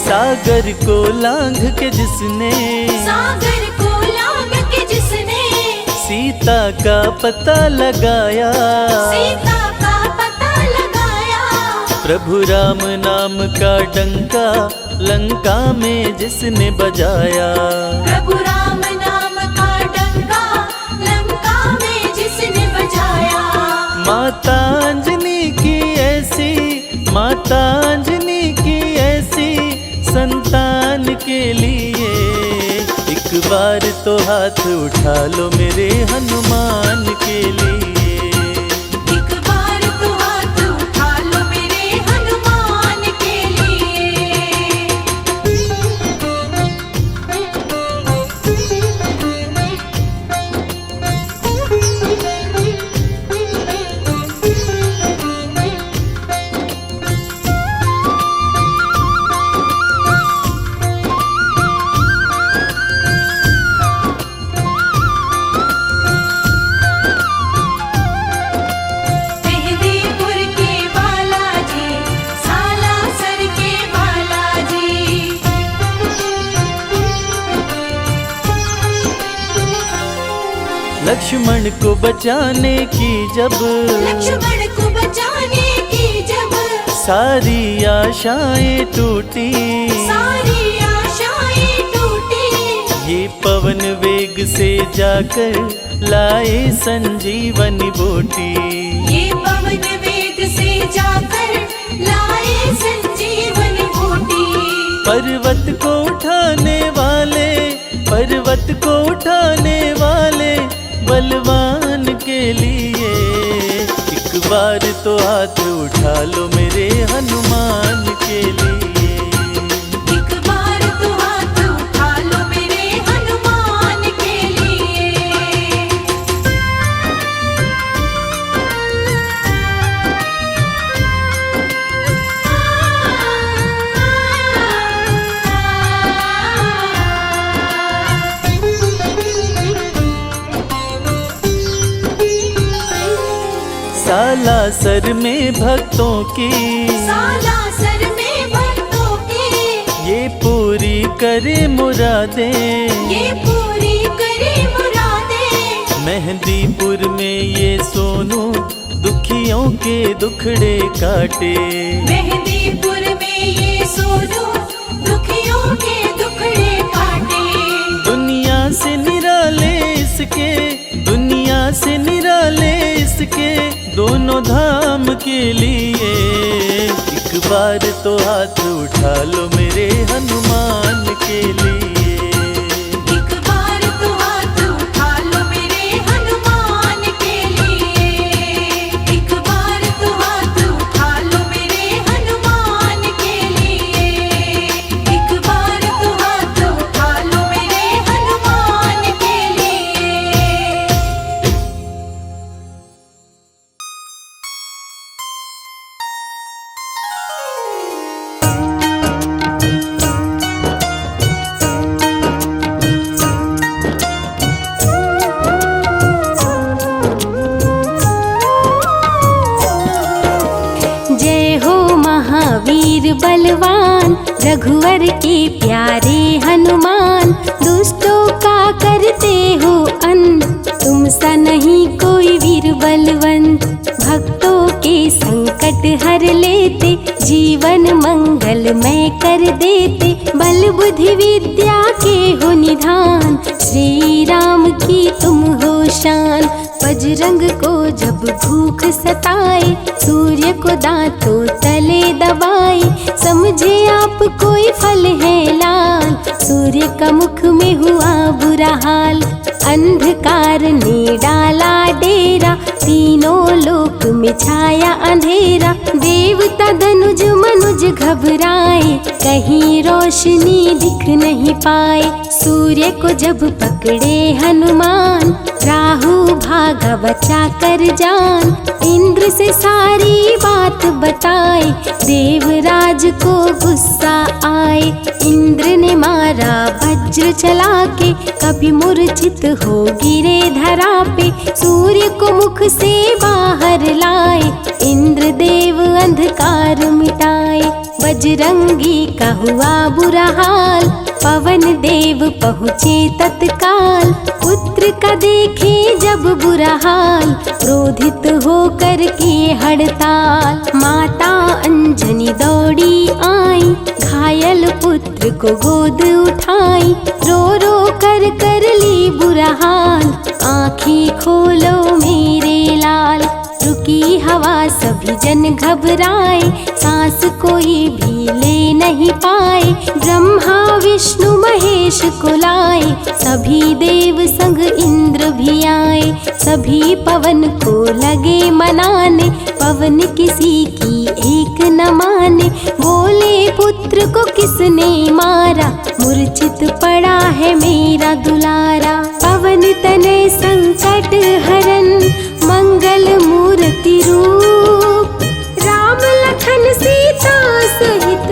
सागर को लांघ के जिसने, सागर को लांघ के जिसने सीता का पता लगाया, सीता का पता लगाया। प्रभु राम नाम का डंका लंका में जिसने बजाया, प्रभु राम नाम का डंका लंका में जिसने बजाया। माता अंजनी की ऐसी, माता अंजनी की ऐसी संतान के लिए। एक बार तो हाथ उठा लो मेरे हनुमान के लिए। एक बार तो हाथ उठा लो मेरे हनुमान के लिए। मेहंदीपुर के बालाजी, सालासर के बालाजी। लक्ष्मण को बचाने की जब, लक्ष्मण को बचाने की जब सारी आशाएं टूटी, सारी आशाएं टूटी। ये पवन वेग से जाकर लाए संजीवनी बूटी। ये पवन वेग से जाकर लाए संजीवनी बूटी। पर्वत को उठाने वाले, पर्वत को उठाने वाले बलवान के लिए। एक बार तो हाथ उठा लो मेरे हनुमान के लिए। एक बार तो हाथ उठा लो मेरे हनुमान के लिए। सालासर में भक्तों की, सालासर में भक्तों की ये पूरी करे मुरादें, ये पूरी करे मुरादें। मेहंदीपुर में ये सोनू दुखियों के दुखड़े काटे। मेहंदीपुर में ये सोनू दुखियों के दुखड़े काटे। दुनिया से निराले इसके, दुनिया से निराले इसके दोनों धाम के लिए। एक बार तो हाथ उठा लो मेरे हनुमान के लिए। एक बार तो हाथ उठा लो मेरे हनुमान के लिए। एक बार तो हाथ उठा लो मेरे हनुमान के लिए। एक बार तो हाथ उठा लो मेरे हनुमान के लिए। वीर बलवान रघुवर के प्यारे हनुमान, दुष्टों का करते हो अंत, तुम सा नहीं कोई वीर बलवंत। भक्तों के संकट हर लेते, जीवन मंगलमय कर देते, बल बुद्धि विद्या के हो निधान, श्री राम की तुम हो शान। बजरंग को जब भूख सताए, सूर्य को दांतों तले दबाए, समझे आप कोई फल है लाल। सूर्य का मुख में हुआ बुरा हाल, अंधकार ने डाला डेरा, तीनों लोक में छाया अंधेरा। देवता धनुज मनुज घबराए, कहीं रोशनी दिख नहीं पाए। सूर्य को जब पकड़े हनुमान, राहु भागा बचा कर जान। इंद्र से सारी बात बताए, देवराज को गुस्सा आए। इंद्र ने मारा वज्र चला के, कभी मूर्छित हो गिरे धरा पे। सूर्य को मुख से बाहर लाए, इंद्र देव अंधकार मिटाए। बजरंगी का हुआ बुरा हाल, पवन देव पहुँचे तत्काल। पुत्र का देखे जब बुरा हाल, क्रोधित होकर किए हड़ताल। माता अंजनी दौड़ी आई, घायल पुत्र को गोद उठाई। रो रो कर ली बुरा हाल, आँखें खोलो मेरे लाल। रुकी हवा सभी जन घबराए, सांस कोई भी ले नहीं पाए। ब्रह्मा विष्णु महेश को लाए, सभी देव संग इंद्र भी आए। सभी पवन को लगे मनाने, पवन किसी की एक न माने। बोले पुत्र को किसने मारा, मूर्छित पड़ा है मेरा दुलारा। पवन तनय संकट हरन, मंगल मूर्ति रूप। राम लखन सीता सहित,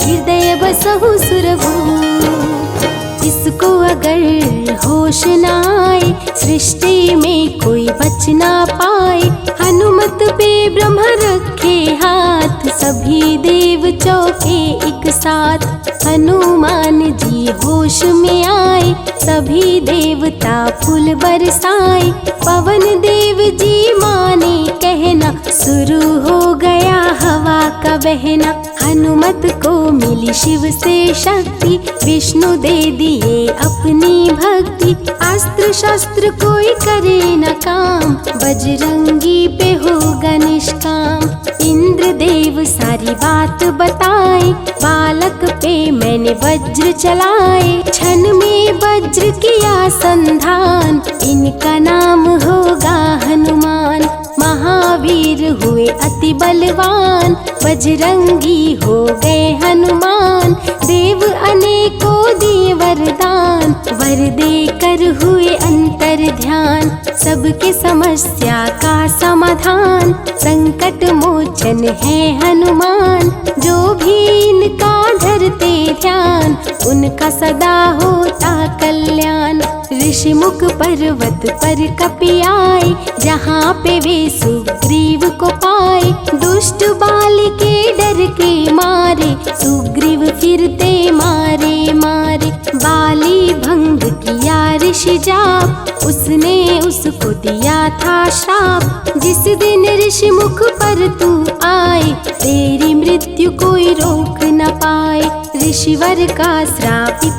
हृदय बसहु सुरभूप। इसको अगर होश न आए, सृष्टि में कोई बच ना पाए। हनुमत पे ब्रह्म रखे हाथ, सभी देव चौके एक साथ। हनुमान जी होश में आए, सभी देवता फूल बरसाए। पवन देव जी माने कहना, शुरू हो गया हवा का बहना। हनुमत को मिली शिव से शक्ति, विष्णु दे दिए अपनी भक्ति। अस्त्र शस्त्र कोई करे न काम, बजरंगी पे होगा निष्काम। इंद्र देव सारी बात बताए, बालक पे मैंने वज्र चलाए। क्षण में वज्र किया संधान, इनका नाम होगा हनुमान। महावीर हुए अति बलवान, बजरंगी हो गए हनुमान। देव अनेकों दिए वरदान, वर देकर हुए अंतर ध्यान। सबके समस्या का समाधान, संकट मोचन है हनुमान। जो भी इनका धरते ध्यान, उनका सदा होता कल्याण। ऋषिमुख पर्वत पर कपि आए, जहाँ पे वे सुग्रीव को पाए। दुष्ट बाल के डर के मारे, सुग्रीव फिरते मारे मारे। बाली भंग किया ऋषि जाप, उसने उसको दिया था श्राप। जिस दिन ऋषि मुख पर तू आए, तेरी मृत्यु कोई रोक न पाए। ऋषिवर का श्रापित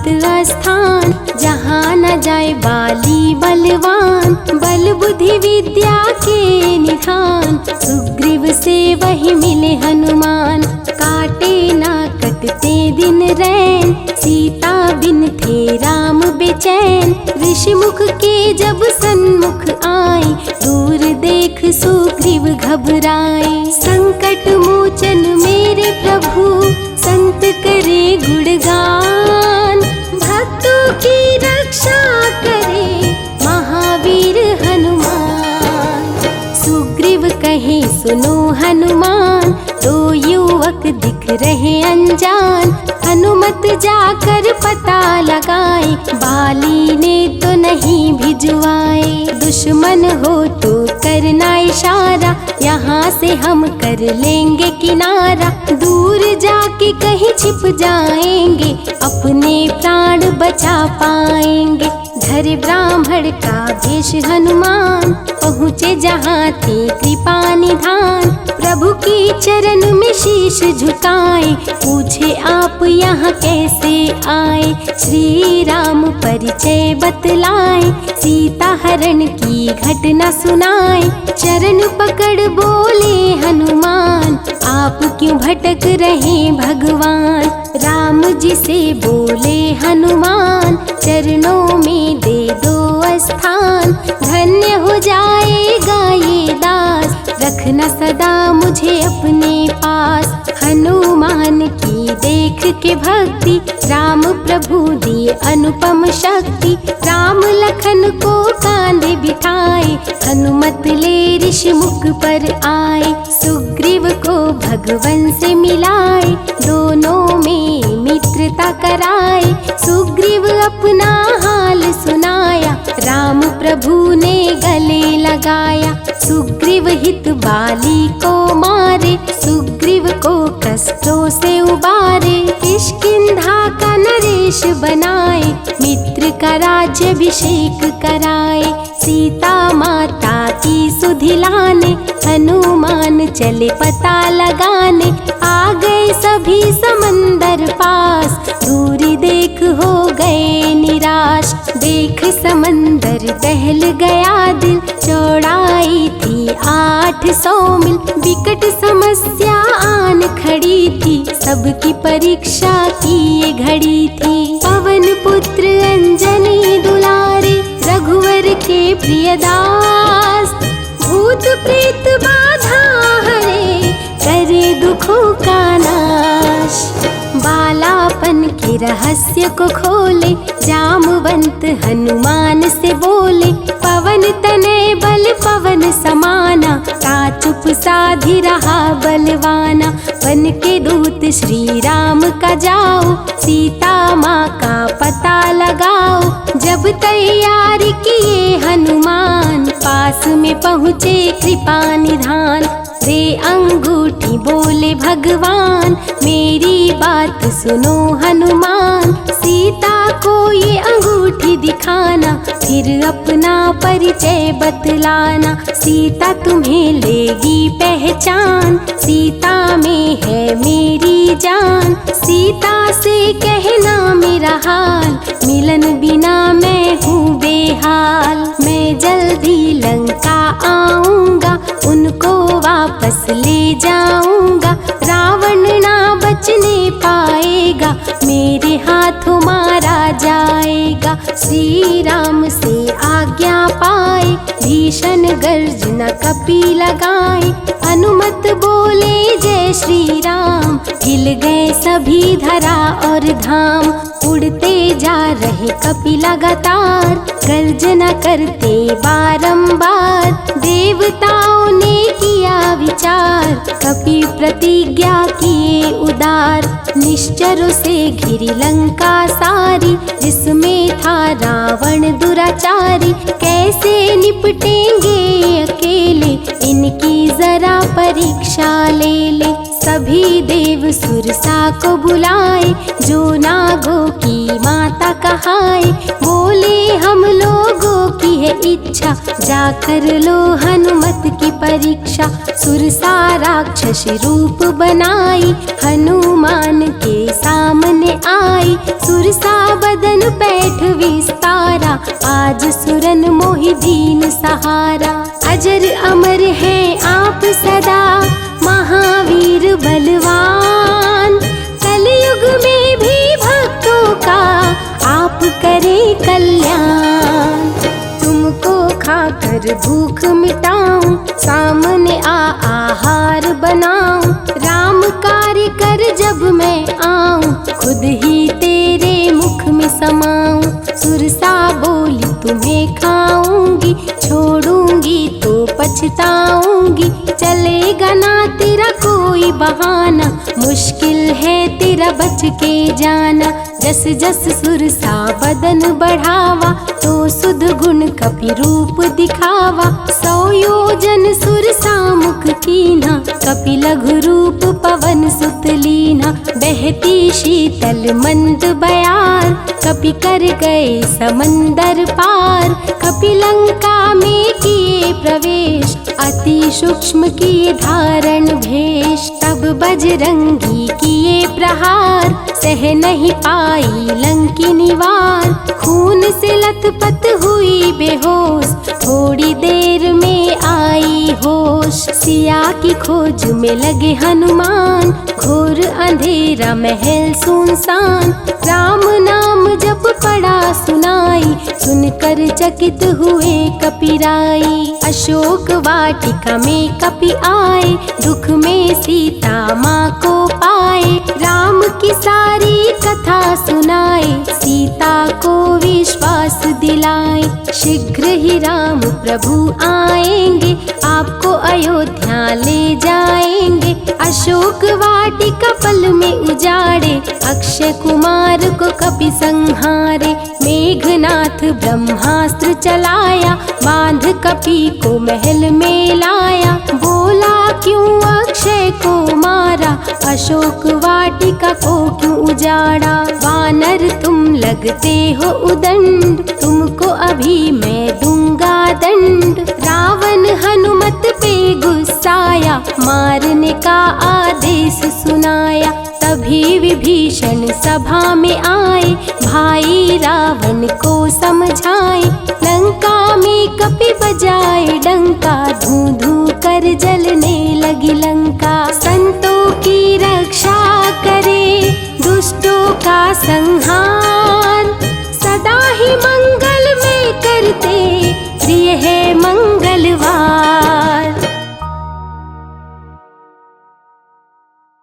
स्थान, जहाँ न जाए बाली बलवान। बल बुद्धि विद्या के निधान, सुग्रीव से वही मिले हनुमान। काटे ना कटते दिन रैन, सीता बिन थे राम बेचैन। ऋषि मुख के जब सन्मुख आए, दूर देख सुग्रीव घबराए। संकट मोचन मेरे प्रभु, संत करे गुणगान। भक्तों की रक्षा करे महावीर हनुमान। सुग्रीव कहे सुनो हनुमान, दो युवक दिख रहे अनजान। हनुमत जाकर पता लगाए, बाली ने तो नहीं भिजवाए। दुश्मन हो तो करना इशारा, यहाँ से हम कर लेंगे किनारा। दूर जाके कहीं छिप जाएंगे, अपने प्राण बचा पाएंगे। धरे ब्राह्मण का भेष हनुमान, पहुँचे जहाँ थे कृपा निधान। प्रभु की चरण में शीश शीश झुकाए, पूछे आप यहाँ कैसे आए। श्री राम परिचय बतलाए, सीता हरण की घटना सुनाए। चरण पकड़ बोले हनुमान, आप क्यों भटक रहे भगवान। राम जी से बोले हनुमान, चरणों में दे दो स्थान। धन्य हो जाएगा ये दास, रखना सदा मुझे अपने पास। हनुमान की देख के भक्ति, राम प्रभु दिए अनुपम शक्ति। राम लखन को कांधे बिठाए, हनुमत ले ऋषि मुख पर आए। सुग्रीव को भगवन से मिलाए, दोनों में मित्रता कराए। सुग्रीव अपना हाल सुनाया, राम प्रभु ने गले लगाया। सुग्रीव हित बाली को मारे, सुग्रीव को कष्टों से उबारे। किष्किंधा का नरेश बनाए, मित्र का राज्याभिषेक कराए। सीता माता की सुधि लाने, हनुमान चले पता लगाने। आ गए सभी समंदर पास, दूरी देख हो गए निराश। देख समंदर दहल गया दिल, चौड़ाई थी 800 मील। विकट समस्या आन खड़ी थी, सबकी परीक्षा की ये घड़ी थी। पवन पुत्र अंजनी दुलारे, रघुवर के प्रियदास। भूत प्रेत बाधा हरे, करे दुखों का नाश। बालापन के रहस्य को खोले, जामवंत हनुमान से बोले। पवन तनय बल पवन समाना, ता चुप साधी रहा बलवाना। बन के दूत श्री राम का जाओ, सीता माँ का पता लगाओ। जब तैयारी किए हनुमान, पास में पहुँचे कृपा निधान। दे अंगूठी बोले भगवान, मेरी बात सुनो हनुमान। सीता को ये अंगूठी दिखाना, फिर अपना परिचय बतलाना। सीता तुम्हें लेगी पहचान, सीता में है मेरी जान। सीता से कहना मेरा हाल, मिलन बिना मैं हूँ बेहाल। मैं जल्दी लंका आऊँगा, उनको वापस ले जाऊंगा। रावण ना बचने पाएगा, मेरे हाथों मारा जाएगा। श्री राम से आज्ञा पाए, भीषण गर्जना कपि लगाए। अनुमत बोले जय श्री राम, हिल गए सभी धरा और धाम। उड़ते जा रहे कपि लगातार, गर्जना करते बारंबार। देवताओं ने किया विचार, कपि प्रतिज्ञा किए उदार। निश्चरों से घिरी लंका सारी, जिसमें था रावण दुराचारी। कैसे निपटेंगे अकेले, इनकी जरा परीक्षा ले ले। सभी देव सुरसा को बुलाए, जो नागों की माता कहाए। बोले हम लोगों की है इच्छा, जाकर लो हनुमत की परीक्षा। सुरसा राक्षस रूप बनाई, हनुमान के सामने आई। सुरसा बदन पैठ विस्तारा, आज सुरन मोहि दीन सहारा। अजर अमर है आप सदा, महावीर बलवान। कलयुग में भी भक्तों का आप करें कल्याण। तुमको खाकर भूख मिटाऊं, सामने आहार बनाऊं। राम कार्य कर जब मैं आऊं, खुद ही तेरे मुख में समाऊं। सुरसा बोली तुम्हें खाऊंगी, छोड़ूंगी तो पछताऊंगी। चलेगा ना तेरा कोई बहाना, मुश्किल है तेरा बच के जाना। जस जस सुरसा बदन बढ़ावा, तो सुध गुण कपि रूप दिखावा। 100 योजन सुरसा मुख कीन्हा, कपि लघु रूप पवन सुत लीन्हा। बहती शीतल मंद बयार, कपि कर गए समंदर पार। कपि लंका में किए प्रवेश, अति सूक्ष्म किए धारण भेष। तब बजरंगी किए प्रहार, सह नहीं पाई लंकिनी वार। खून से लथपथ हुई बेहोश, थोड़ी देर में आई होश। सिया की खोज में लगे हनुमान, घोर अंधेरा महल सुनसान। राम नाम जप पड़ा सुनाई, सुनकर चकित हुए कपिराई। अशोक वाटिका में कपि आए, दुख में सीता माँ को पाए। राम की सारी कथा सुनाए, सीता को विश्वास दिलाए। शीघ्र ही राम प्रभु आएंगे, आपको अयोध्या ले जाएंगे। अशोक वाटिका पल में उजाड़े, अक्षय कुमार को कपि संहारे। मेघनाथ ब्रह्मास्त्र चलाया, बांध कपि को महल में लाया। बोला क्यों अक्षय को मारा, अशोक वाटिका को क्यों उजाड़ा। वानर तुम लगते हो उदंड, तुमको अभी मैं दूंगा दंड। रावण हनुमत पे गुस्साया, मारने का आदेश सुनाया। तभी विभीषण सभा में आए, भाई रावण को समझाए। लंका में कपि बजाए डंका, धू धू कर जल